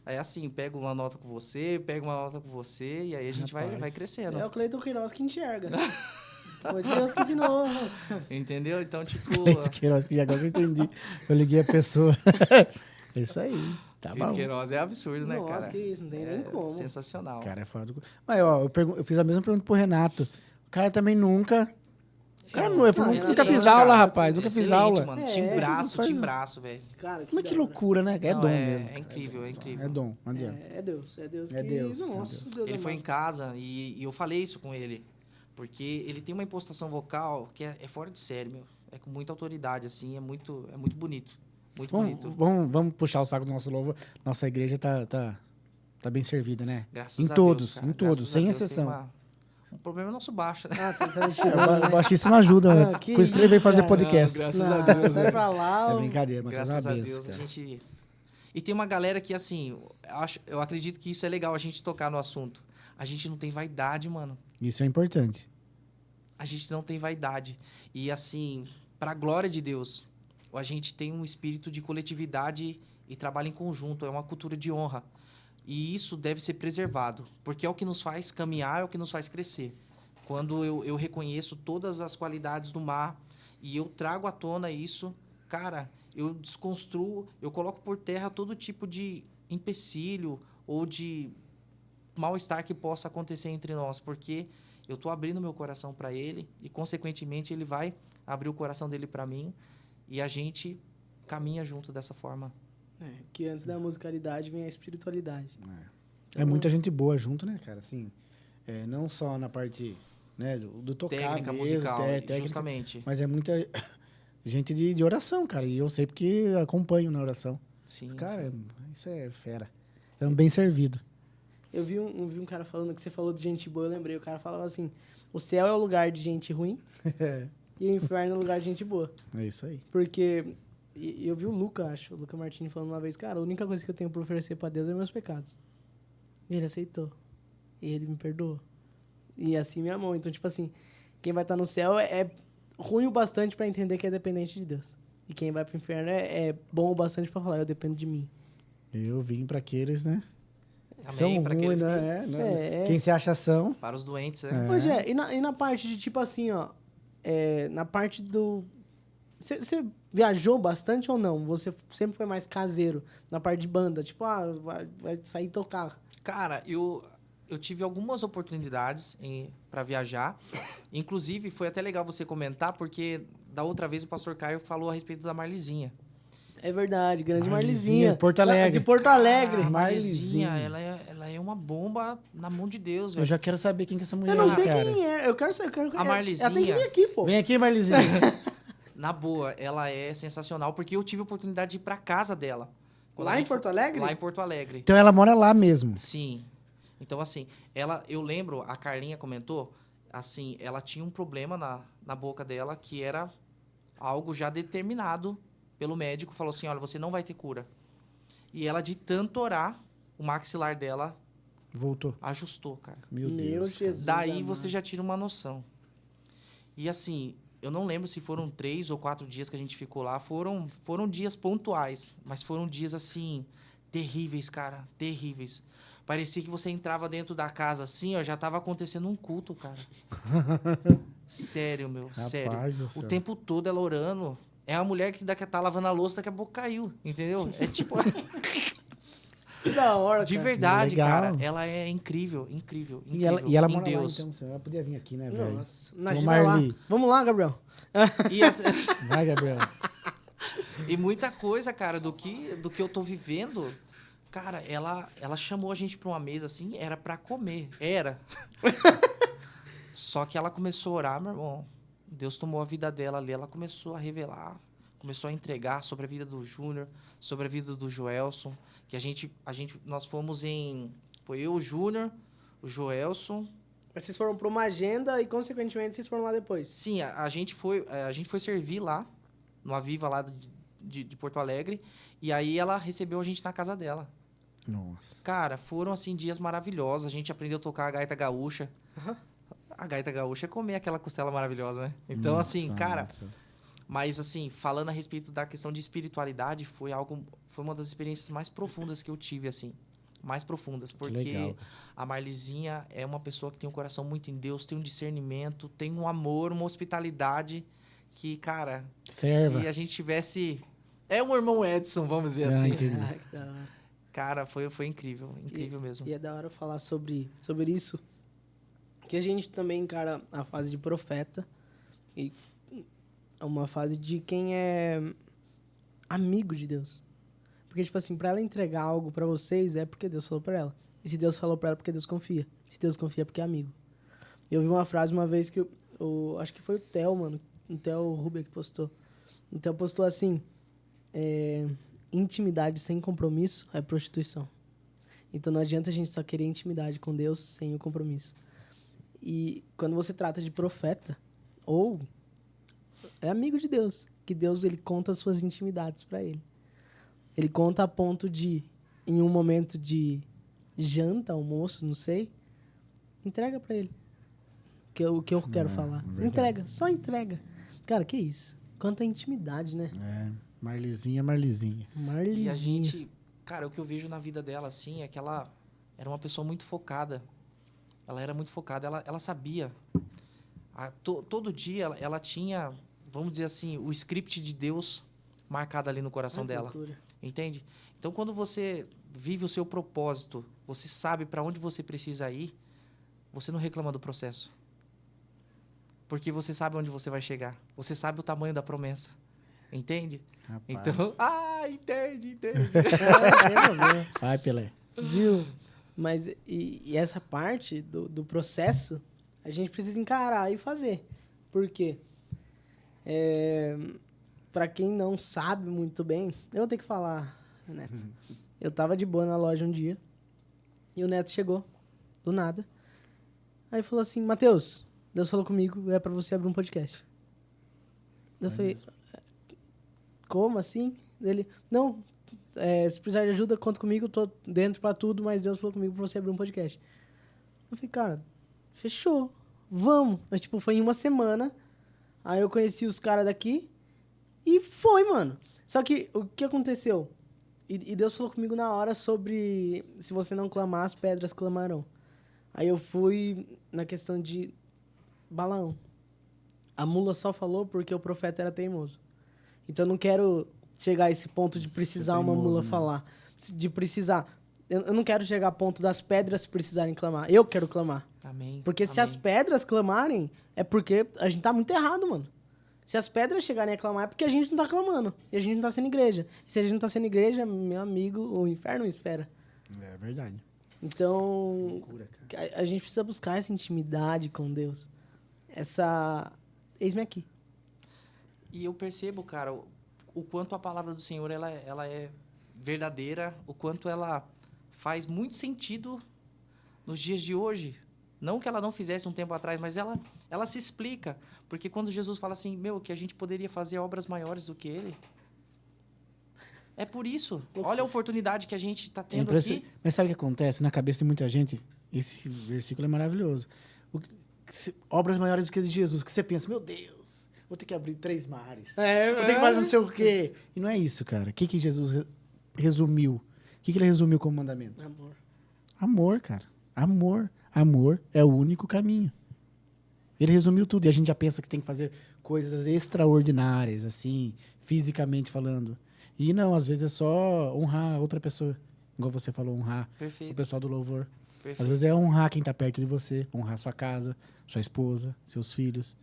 É assim, pego uma nota com você, pego uma nota com você, e aí a gente vai crescendo. É o Cleiton Queiroz que enxerga. Foi Deus que ensinou. Entendeu? Então, tipo... Cleiton Queiroz, que agora eu entendi. Eu liguei a pessoa. É isso aí. Tá Vitor bom. Queiroz é absurdo, né, cara? Nossa, que isso, não tem nem como. Sensacional. O cara é fora do... Mas, ó, eu fiz a mesma pergunta pro Renato. O cara também nunca... O cara Não, não, eu falei, não, nunca excelente, fiz aula, cara. rapaz. Nunca fiz Excelente, aula. mano. É, Timbraço, faz- timbraço, velho. Cara, Mas que da hora. loucura, né? É Não, dom é, mesmo. É incrível, é incrível. É dom, não adianta. É Deus. É Deus É que... Deus, é Nossa, Deus. Deus Ele foi em amado. casa e eu falei isso com ele. Porque ele tem uma impostação vocal que é fora de série, meu. É com muita autoridade, assim. É muito bonito. Muito bonito. Vamos puxar o saco do nosso louvor. Nossa igreja tá bem servida, né? Graças Em a todos, Deus, cara. em todos, Graças a sem Deus, tem exceção. um problema nosso baixo, né? Ah, você tá me O tirando, né? baixista não ajuda, né? Ah, que Por isso que ele veio isso, fazer cara. podcast. Graças Não, a Deus. sai né? pra lá. É brincadeira, mas Graças a benção, Deus, a cara. gente... E tem uma galera que, assim, eu acredito que isso é legal a gente tocar no assunto. A gente não tem vaidade, mano. Isso é importante. A gente não tem vaidade. E, assim, pra glória de Deus, a gente tem um espírito de coletividade e trabalho em conjunto. É uma cultura de honra. E isso deve ser preservado, porque é o que nos faz caminhar, é o que nos faz crescer. Quando eu reconheço todas as qualidades do mar e eu trago à tona isso, cara, eu desconstruo, eu coloco por terra todo tipo de empecilho ou de mal-estar que possa acontecer entre nós, porque eu estou abrindo meu coração para ele e, consequentemente, ele vai abrir o coração dele para mim e a gente caminha junto dessa forma. É, que antes da musicalidade vem a espiritualidade. É muita gente boa junto, né, cara? Assim, não só na parte né, do tocar Técnica mesmo, musical, técnica, justamente. mas é muita gente de oração, cara. E eu sei porque acompanho na oração. Sim, Cara, sim. isso é fera. Estamos bem servidos. Eu vi um cara falando que você falou de gente boa, eu lembrei. O cara falava assim, o céu é o lugar de gente ruim e o inferno é o lugar de gente boa. É isso aí. Porque eu vi o Luca Martini falando uma vez, cara, a única coisa que eu tenho pra oferecer pra Deus é meus pecados. E ele aceitou. E ele me perdoou. E assim me amou. Então, tipo assim, quem vai estar no céu é ruim o bastante pra entender que é dependente de Deus. E quem vai pro inferno é bom o bastante pra falar, eu dependo de mim. Eu vim para aqueles, né? Amém, São para ruins, aqueles que... né? É. Quem se acha são. Para os doentes, Hoje e na parte de, tipo assim, ó, na parte do... Você viajou bastante ou não? Você sempre foi mais caseiro na parte de banda? Tipo, vai sair tocar. Cara, eu tive algumas oportunidades para viajar. Inclusive, foi até legal você comentar, porque da outra vez o pastor Caio falou a respeito da Marlizinha. É verdade, grande Marlizinha, Marlizinha. Porto Alegre. De Porto Alegre. Ah, a Marlizinha. Marlizinha, ela é uma bomba na mão de Deus, velho. Eu já quero saber quem que é essa mulher. Eu não sei cara. quem é. Eu quero saber. A Marlizinha. Ela tem que vir aqui, pô. Vem aqui, Marlizinha. Na boa, ela é sensacional, porque eu tive a oportunidade de ir pra casa dela. Quando Lá a em gente Porto foi- Alegre? Lá em Porto Alegre. Então ela mora lá mesmo. Sim. Então, assim, eu lembro, a Carlinha comentou, assim, ela tinha um problema na boca dela que era algo já determinado pelo médico. Falou assim, olha, você não vai ter cura. E ela, de tanto orar, o maxilar dela Voltou. ajustou, cara. Meu Meu Deus. cara. Jesus. Daí amado. você já tira uma noção. E assim, eu não lembro se foram 3 ou 4 dias que a gente ficou lá. Foram dias pontuais, mas foram dias, assim, terríveis, cara. Terríveis. Parecia que você entrava dentro da casa, assim, ó, já tava acontecendo um culto, cara. Sério, meu, sério. Rapaz do O céu. tempo todo ela orando. É a mulher que tá lavando a louça, daqui a pouco caiu, entendeu? É tipo... Que da hora, De cara. verdade, Legal. cara. Ela é incrível, incrível, incrível. E ela em mora Deus. lá, então. Ela podia vir aqui, né, velho? Nossa. Ô, Imagina lá. Marli. Vamos lá, Gabriel. E, essa- Vai, Gabriel. e muita coisa, cara, do que eu tô vivendo. Cara, ela chamou a gente pra uma mesa, assim, era pra comer. Era. Só que ela começou a orar, meu irmão. Deus tomou a vida dela ali. Ela começou a revelar, começou a entregar sobre a vida do Júnior, sobre a vida do Joelson. Que nós fomos foi eu, o Júnior, o Joelson. Mas vocês foram pra uma agenda e, consequentemente, vocês foram lá depois. Sim, a gente foi servir lá, no Aviva lá de Porto Alegre. E aí ela recebeu a gente na casa dela. Nossa. Cara, foram, assim, dias maravilhosos. A gente aprendeu a tocar a gaita gaúcha. Aham. A gaita gaúcha é comer aquela costela maravilhosa, né? Então, Nossa, assim, cara... nossa. Mas, assim, falando a respeito da questão de espiritualidade, foi uma das experiências mais profundas que eu tive, assim. Mais profundas. Porque legal. a Marlizinha é uma pessoa que tem um coração muito em Deus, tem um discernimento, tem um amor, uma hospitalidade que, cara... Serva. Se a gente tivesse... É um irmão Edson, vamos dizer Ah, assim. entendi. Ah, que da hora. Cara, foi incrível. Incrível mesmo. E é da hora falar sobre isso. Que a gente também encara a fase de profeta. E uma fase de quem é amigo de Deus. Porque, tipo assim, pra ela entregar algo pra vocês, é porque Deus falou pra ela. E se Deus falou pra ela, é porque Deus confia. Se Deus confia, é porque é amigo. Eu vi uma frase uma vez que acho que foi o Theo, mano. O Theo Ruber que postou. O Theo postou assim: intimidade sem compromisso é prostituição. Então não adianta a gente só querer intimidade com Deus sem o compromisso. E quando você trata de profeta, ou é amigo de Deus, que Deus ele conta as suas intimidades pra ele. Ele conta a ponto de, em um momento de janta, almoço, não sei, entrega pra ele. O que eu quero falar. Verdade. Entrega, só entrega. Cara, que isso? Quanta intimidade, né? Marlizinha. E a Marlizinha. gente... Cara, o que eu vejo na vida dela, assim, é que ela era uma pessoa muito focada. Ela era muito focada. Ela sabia. Todo dia ela tinha, vamos dizer assim, o script de Deus marcado ali no coração Ai, que dela. loucura. Entende? Então, quando você vive o seu propósito, você sabe para onde você precisa ir, você não reclama do processo. Porque você sabe onde você vai chegar. Você sabe o tamanho da promessa. Entende? Rapaz. Então, entende. Vai, Pelé. Viu? Mas e essa parte do processo, a gente precisa encarar e fazer. Por quê? Pra quem não sabe muito bem, eu vou ter que falar, Neto. Eu tava de boa na loja um dia, e o Neto chegou, do nada. Aí falou assim: Matheus, Deus falou comigo, é pra você abrir um podcast. Eu falei: como assim? Ele: não, se precisar de ajuda, conta comigo, eu tô dentro pra tudo, mas Deus falou comigo pra você abrir um podcast. Eu falei: cara, fechou, vamos. Mas, tipo, foi em uma semana, aí eu conheci os caras daqui, e foi, mano. Só que, o que aconteceu? E Deus falou comigo na hora sobre: se você não clamar, as pedras clamarão. Aí eu fui na questão de Balaão. A mula só falou porque o profeta era teimoso. Então eu não quero chegar a esse ponto de precisar Ser uma teimoso, mula né? falar. De precisar. Eu não quero chegar a ponto das pedras precisarem clamar. Eu quero clamar. Amém. Porque se as pedras clamarem, é porque a gente tá muito errado, mano. Se as pedras chegarem a clamar, é porque a gente não tá clamando. E a gente não tá sendo igreja. E se a gente não tá sendo igreja, meu amigo, o inferno me espera. É verdade. Então, Loucura, cara. a gente precisa buscar essa intimidade com Deus. Eis-me aqui. E eu percebo, cara, o quanto a palavra do Senhor ela é verdadeira, o quanto ela faz muito sentido nos dias de hoje. Não que ela não fizesse um tempo atrás, mas ela se explica. Porque quando Jesus fala assim, que a gente poderia fazer obras maiores do que ele. É por isso. Olha a oportunidade que a gente está tendo aqui. Mas sabe o que acontece? Na cabeça de muita gente, esse versículo é maravilhoso. Obras maiores do que a de Jesus, que você pensa, meu Deus, vou ter que abrir 3 mares. Vou ter que fazer não sei o quê. E não é isso, cara. O que Jesus resumiu? O que ele resumiu como mandamento? Amor. Amor, cara. Amor. Amor é o único caminho. Ele resumiu tudo. E a gente já pensa que tem que fazer coisas extraordinárias, assim, fisicamente falando. E não, às vezes é só honrar outra pessoa. Igual você falou, honrar Perfeito. o pessoal do louvor. Perfeito. Às vezes é honrar quem está perto de você, honrar sua casa, sua esposa, seus filhos.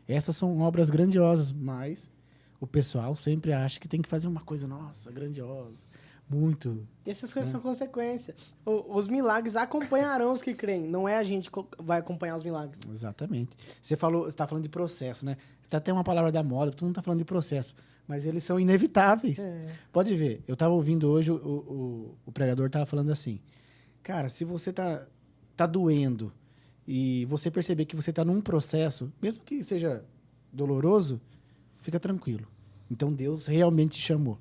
Essas são obras grandiosas, mas o pessoal sempre acha que tem que fazer uma coisa, nossa, grandiosa, muito. E essas coisas são consequência. Os milagres acompanharão os que creem. Não é a gente que vai acompanhar os milagres. Exatamente. Você está falando de processo, né? Tá até uma palavra da moda, todo mundo está falando de processo, mas eles são inevitáveis. Pode ver, eu estava ouvindo hoje, o pregador estava falando assim, cara, se você tá doendo e você perceber que você está num processo, mesmo que seja doloroso, fica tranquilo. Então Deus realmente te chamou.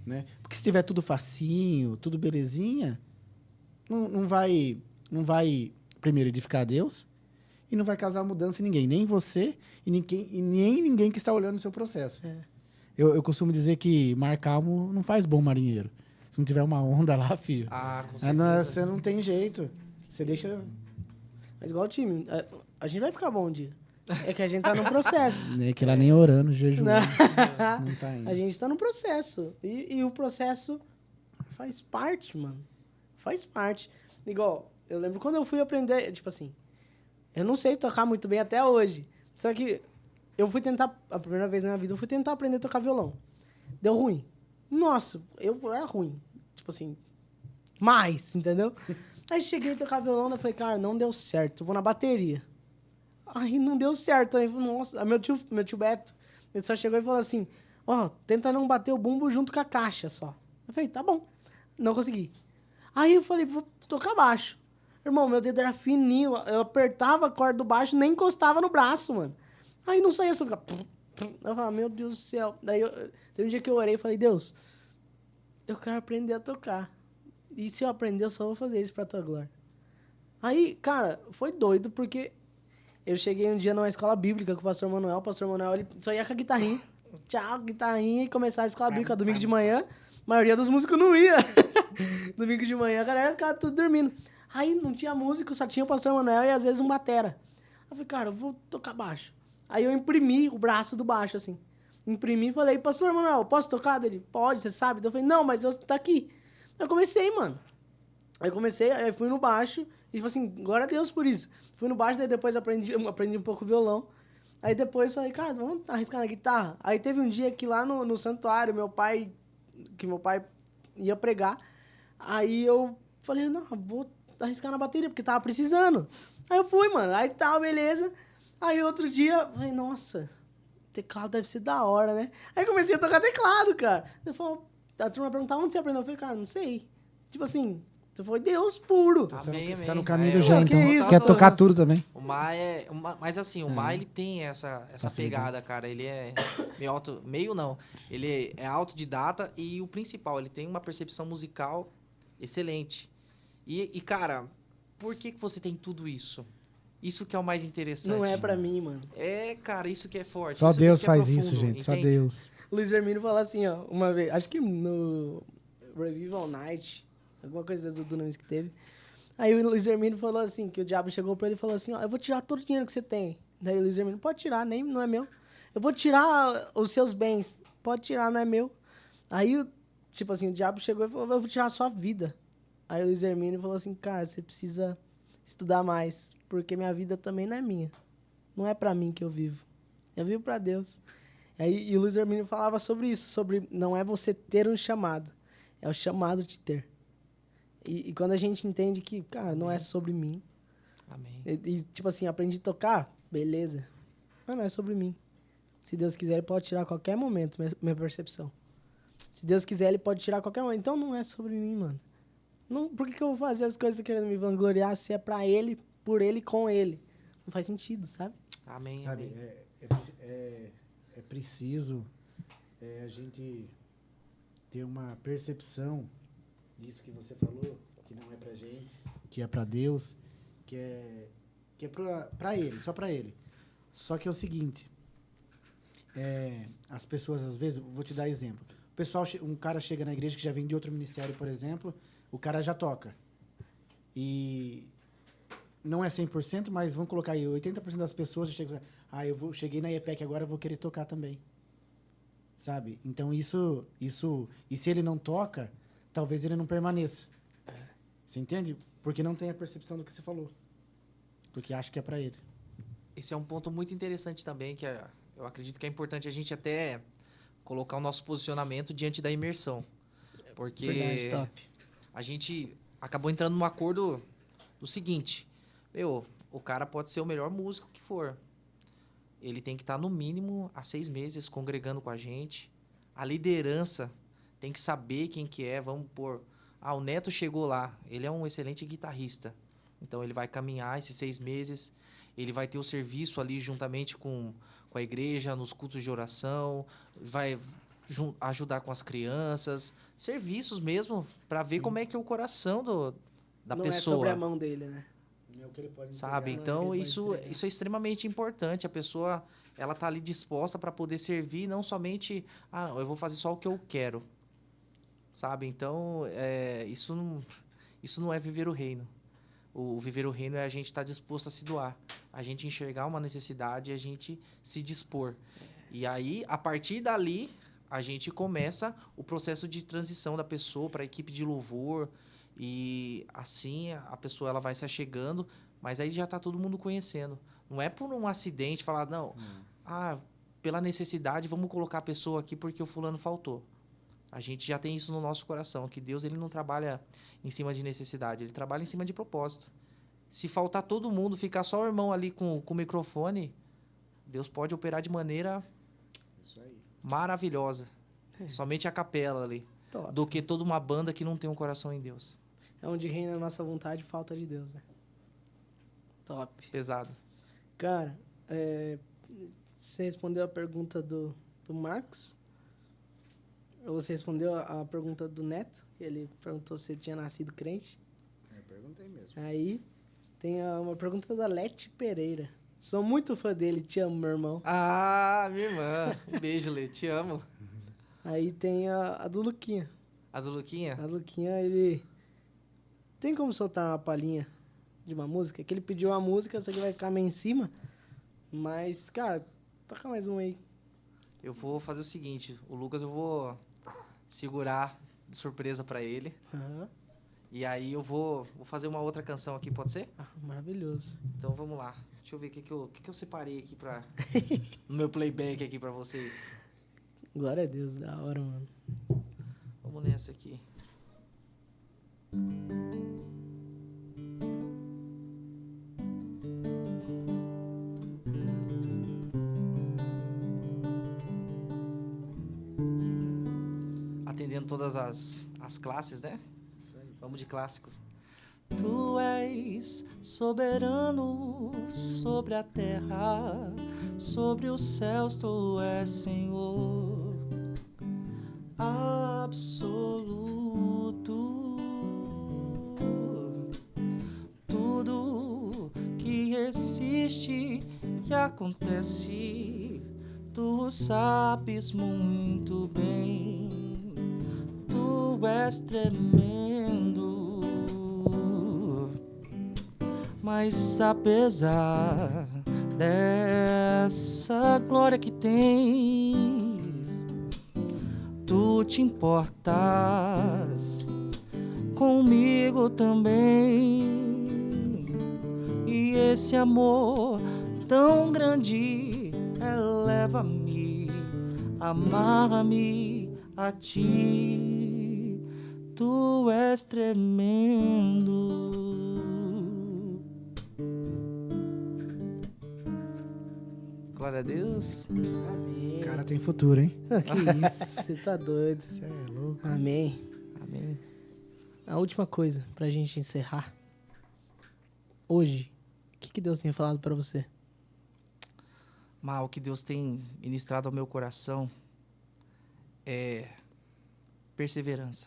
Né? Porque se tiver tudo facinho, tudo belezinha, não vai primeiro edificar a Deus e não vai causar mudança em ninguém. Nem você e nem ninguém que está olhando o seu processo. Eu costumo dizer que mar calmo não faz bom marinheiro. Se não tiver uma onda lá, filho, Com certeza. você não tem jeito. Você deixa... Mas igual o time, a gente vai ficar bom um dia. É que a gente tá num processo. Nem que lá nem orando, jejuando. Não. Não tá indo. A gente tá num processo. E o processo faz parte, mano. Faz parte. Igual, eu lembro quando eu fui aprender, tipo assim, eu não sei tocar muito bem até hoje. Só que eu fui tentar, a primeira vez na minha vida, eu fui tentar aprender a tocar violão. Deu ruim. Nossa, eu era ruim. Tipo assim, mais, entendeu? Aí cheguei a tocar violão, eu falei, cara, não deu certo, eu vou na bateria. Aí não deu certo. Aí, nossa, meu tio Beto, ele só chegou e falou assim, ó, tenta não bater o bumbo junto com a caixa só. Eu falei, tá bom. Não consegui. Aí eu falei, vou tocar baixo. Irmão, meu dedo era fininho, eu apertava a corda do baixo, nem encostava no braço, mano. Aí não saía, só ficava... Eu falava, meu Deus do céu. Daí teve um dia que eu orei e falei, Deus, eu quero aprender a tocar. E se eu aprender, eu só vou fazer isso pra tua glória. Aí, cara, foi doido, porque eu cheguei um dia numa escola bíblica com o pastor Manuel. O pastor Manuel, ele só ia com a guitarrinha. Tchau, guitarrinha, e começar a escola bíblica domingo de manhã. A maioria dos músicos não ia. Domingo de manhã, a galera ficava tudo dormindo. Aí não tinha músico, só tinha o pastor Manuel e às vezes um batera. Eu falei, cara, eu vou tocar baixo. Aí eu imprimi o braço do baixo, assim. Imprimi e falei, pastor Manuel, posso tocar? Ele, pode, você sabe? Eu falei, não, mas eu tá aqui. Eu comecei, mano. Aí fui no baixo, e tipo assim, glória a Deus por isso. Fui no baixo, daí depois aprendi um pouco violão. Aí depois falei, cara, vamos arriscar na guitarra. Aí teve um dia que lá no santuário, meu pai ia pregar. Aí eu falei, não, vou arriscar na bateria, porque tava precisando. Aí eu fui, mano. Aí tá, beleza. Aí outro dia, falei, nossa, teclado deve ser da hora, né? Aí comecei a tocar teclado, cara. Eu falei, a turma perguntava, onde você aprendeu? Eu falei, cara, não sei. Tipo assim, foi Deus puro. Amém, Você tá no amém. caminho É, do já, que então. isso, Você quer pô. tocar tudo também. O Mar é. Mas assim, o Mar ele tem essa Facilidade. pegada, cara. Ele é meio auto. Meio não. Ele é autodidata e o principal, ele tem uma percepção musical excelente. E cara, por que você tem tudo isso? Isso que é o mais interessante. Não é pra mim, mano. É, cara, isso que é forte. Só isso Deus que é faz isso, profundo, gente. Só entende? Deus. O Luiz Hermínio falou assim, ó, uma vez, acho que no Revival Night, alguma coisa do Nunes que teve. Aí o Luiz Hermínio falou assim, que o diabo chegou pra ele e falou assim, ó, eu vou tirar todo o dinheiro que você tem. Daí o Luiz Hermínio, pode tirar, nem, não é meu. Eu vou tirar os seus bens, pode tirar, não é meu. Aí, tipo assim, o diabo chegou e falou, eu vou tirar a sua vida. Aí o Luiz Hermínio falou assim, cara, você precisa estudar mais, porque minha vida também não é minha. Não é pra mim que eu vivo. Eu vivo pra Deus. Aí, e o Luiz Hermínio falava sobre isso, sobre não é você ter um chamado, é o chamado de ter. E quando a gente entende que, cara, não é sobre mim. Amém. Tipo assim, aprendi a tocar, beleza. Mas não é sobre mim. Se Deus quiser, ele pode tirar a qualquer momento minha percepção. Se Deus quiser, ele pode tirar a qualquer momento. Então não é sobre mim, mano. Não, por que eu vou fazer as coisas querendo me vangloriar se é pra ele, por ele, com ele? Não faz sentido, sabe? Amém, Sabe, amém. é preciso a gente ter uma percepção disso que você falou, que não é pra gente, que é pra Deus, que é pra ele, só pra ele. Só que é o seguinte, as pessoas às vezes, vou te dar exemplo. O pessoal, um cara chega na igreja que já vem de outro ministério, por exemplo, o cara já toca. E não é 100%, mas vamos colocar aí, 80% das pessoas chegam, cheguei na EPEC agora, eu vou querer tocar também. Sabe? Então isso, e se ele não toca, talvez ele não permaneça. Você entende? Porque não tem a percepção do que você falou. Porque acha que é pra ele. Esse é um ponto muito interessante também, que eu acredito que é importante a gente até colocar o nosso posicionamento diante da imersão. Porque Verdade, top. a gente acabou entrando num acordo do seguinte, o cara pode ser o melhor músico que for. Ele tem que estar no mínimo há 6 meses congregando com a gente. A liderança tem que saber quem que é, vamos pôr... o Neto chegou lá, ele é um excelente guitarrista. Então, ele vai caminhar esses 6 meses, ele vai ter o serviço ali juntamente com a igreja, nos cultos de oração, vai ajudar com as crianças, serviços mesmo, para ver como é que é o coração da não pessoa. é sobre a mão dele, né? Não é o que ele pode Sabe? entregar. Então, ele pode isso entregar. é extremamente importante. A pessoa, ela tá ali disposta para poder servir, não somente, eu vou fazer só o que eu quero. Sabe? Então, isso não é viver o reino. O viver o reino é a gente estar disposto a se doar. A gente enxergar uma necessidade e a gente se dispor. E aí, a partir dali, a gente começa o processo de transição da pessoa para a equipe de louvor. E assim a pessoa ela vai se achegando, mas aí já está todo mundo conhecendo. Não é por um acidente falar, não, pela necessidade, vamos colocar a pessoa aqui porque o fulano faltou. A gente já tem isso no nosso coração, que Deus ele não trabalha em cima de necessidade, ele trabalha em cima de propósito. Se faltar todo mundo, ficar só o irmão ali com o microfone, Deus pode operar de maneira maravilhosa. Somente a capela ali. Top. Do que toda uma banda que não tem um coração em Deus. É onde reina a nossa vontade e falta de Deus, né? Top. Pesado. Cara, você respondeu a pergunta do Marcos? Ou você respondeu a pergunta do Neto? Ele perguntou se ele tinha nascido crente. Eu perguntei mesmo. Aí tem uma pergunta da Leti Pereira. Sou muito fã dele, te amo, meu irmão. Ah, minha irmã. Um beijo, Lê. Te amo. Aí tem a do Luquinha. A do Luquinha? A Luquinha, ele... Tem como soltar uma palhinha de uma música? Que ele pediu uma música, só que vai ficar meio em cima. Mas, cara, toca mais uma aí. Eu vou fazer o seguinte. O Lucas eu vou segurar de surpresa pra ele. Aham. E aí eu vou fazer uma outra canção aqui, pode ser? Ah, maravilhoso. Então vamos lá. Deixa eu ver o que eu separei aqui pra... no meu playback aqui pra vocês. Glória a Deus, da hora, mano. Vamos nessa aqui. Atendendo todas as classes, né? Vamos de clássico. Tu és soberano sobre a terra, sobre os céus tu és Senhor absoluto. Tudo que existe e acontece, tu sabes muito bem. Tu és tremendo, mas apesar dessa glória que tens, tu te importas comigo também. E esse amor tão grande eleva-me, amarra-me a ti. Tu és tremendo. Glória a Deus. Amém. O cara tem futuro, hein? Ah, que isso, você tá doido. Você é louco. Amém. Amém. A última coisa, pra gente encerrar. Hoje, o que Deus tem falado pra você? Mas o que Deus tem ministrado ao meu coração é perseverança.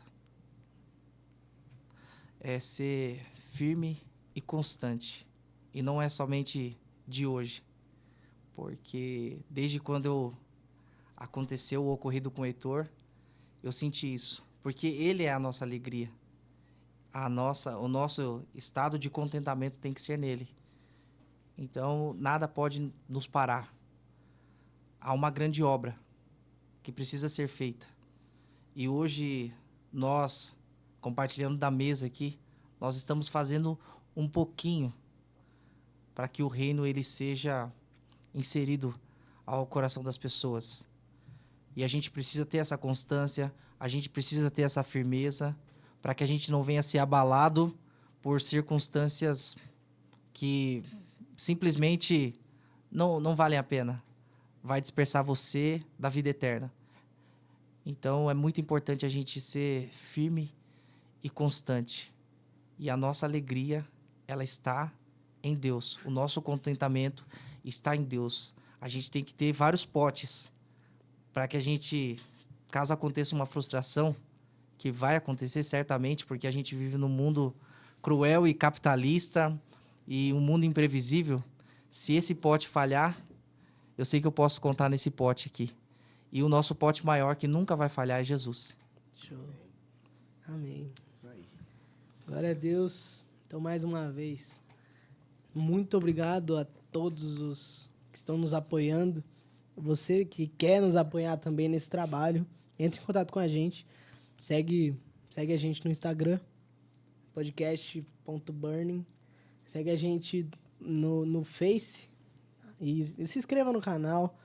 É ser firme e constante. E não é somente de hoje. Porque desde quando aconteceu o ocorrido com o Heitor, eu senti isso. Porque ele é a nossa alegria. O nosso estado de contentamento tem que ser nele. Então, nada pode nos parar. Há uma grande obra que precisa ser feita. E hoje, nós, compartilhando da mesa aqui, nós estamos fazendo um pouquinho para que o reino ele seja inserido ao coração das pessoas. E a gente precisa ter essa constância, a gente precisa ter essa firmeza, para que a gente não venha ser abalado por circunstâncias que simplesmente não valem a pena. Vai dispersar você da vida eterna. Então, é muito importante a gente ser firme e constante. E a nossa alegria, ela está em Deus. O nosso contentamento está em Deus. A gente tem que ter vários potes para que a gente, caso aconteça uma frustração, que vai acontecer certamente, porque a gente vive num mundo cruel e capitalista e um mundo imprevisível. Se esse pote falhar, eu sei que eu posso contar nesse pote aqui. E o nosso pote maior, que nunca vai falhar, é Jesus. Show. Amém. Isso aí. Glória a Deus. Então, mais uma vez, muito obrigado a todos os que estão nos apoiando Você que quer nos apoiar também nesse trabalho, entre em contato com a gente. Segue a gente no Instagram, podcast.burning. Segue a gente no Face e se inscreva no canal.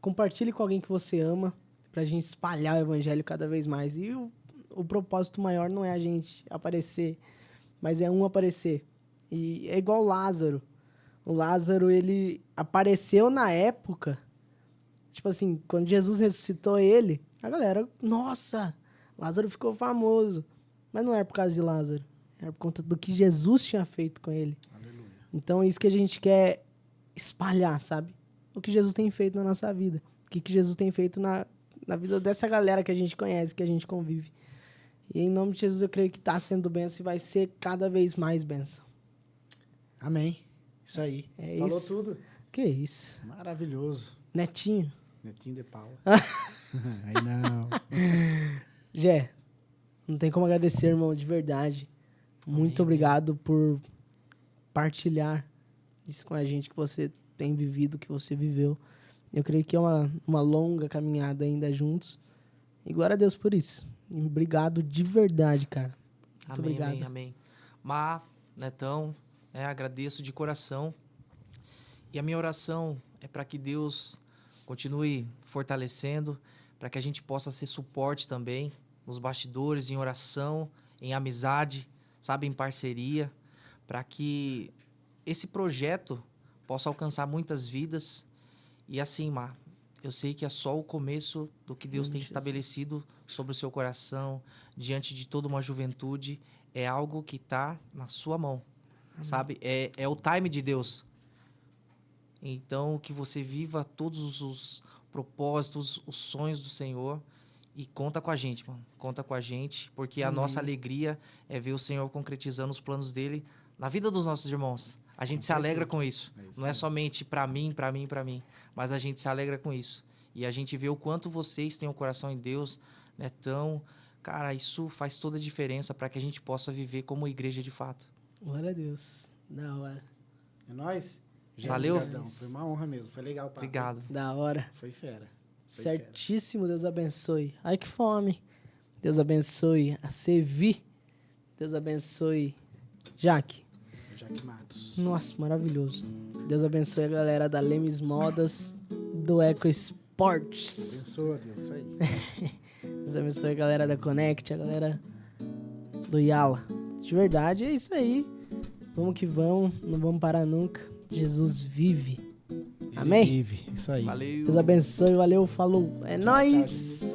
Compartilhe com alguém que você ama pra gente espalhar o evangelho cada vez mais. E o propósito maior não é a gente aparecer, mas é um aparecer. E é igual o Lázaro. O Lázaro, ele apareceu na época, tipo assim, quando Jesus ressuscitou ele, a galera, nossa, Lázaro ficou famoso. Mas não era por causa de Lázaro, era por conta do que Jesus tinha feito com ele. Aleluia. Então é isso que a gente quer espalhar, sabe? O que Jesus tem feito na nossa vida. O que Jesus tem feito na vida dessa galera que a gente conhece, que a gente convive. E em nome de Jesus eu creio que está sendo bênção e vai ser cada vez mais bênção. Amém. Isso aí. É Falou isso. tudo. Que isso. Maravilhoso. Netinho. Netinho de pau. Aí não. Jé, não tem como agradecer, irmão, de verdade. Muito obrigado por partilhar isso com a gente que você tem vivido, que você viveu. Eu creio que é uma longa caminhada ainda juntos. E glória a Deus por isso. E obrigado de verdade, cara. Muito Amém, obrigado. amém, amém. Má, Netão, agradeço de coração. E a minha oração é para que Deus continue fortalecendo, para que a gente possa ser suporte também nos bastidores, em oração, em amizade, sabe, em parceria, para que esse projeto possa alcançar muitas vidas. E assim, Má, eu sei que é só o começo do que Deus tem estabelecido sobre o seu coração, diante de toda uma juventude. É algo que está na sua mão, sabe? É o time de Deus. Então, que você viva todos os propósitos, os sonhos do Senhor. E conta com a gente, mano. Conta com a gente, porque a nossa alegria é ver o Senhor concretizando os planos dele na vida dos nossos irmãos. A gente se alegra com isso. Não é somente para mim, mas a gente se alegra com isso. E a gente vê o quanto vocês têm o coração em Deus, né? Então, cara, isso faz toda a diferença para que a gente possa viver como igreja de fato. Glória a Deus. Da hora. É nóis? Valeu. Obrigadão. Foi uma honra mesmo. Foi legal, papo. Obrigado. Da hora. Foi fera. Certíssimo. Deus abençoe. Ai, que fome. Deus abençoe a Sevi. Deus abençoe Jaque. Jaque Matos. Nossa, maravilhoso. Deus abençoe a galera da Lemes Modas, do Eco Sports. Abençoa, Deus. Isso aí. Deus abençoe a galera da Connect, a galera do Yala. De verdade, é isso aí. Vamos que vamos, não vamos parar nunca. Jesus vive. Ele Amém? vive. Isso aí. Valeu. Deus abençoe, valeu, falou. É Tchau, nóis!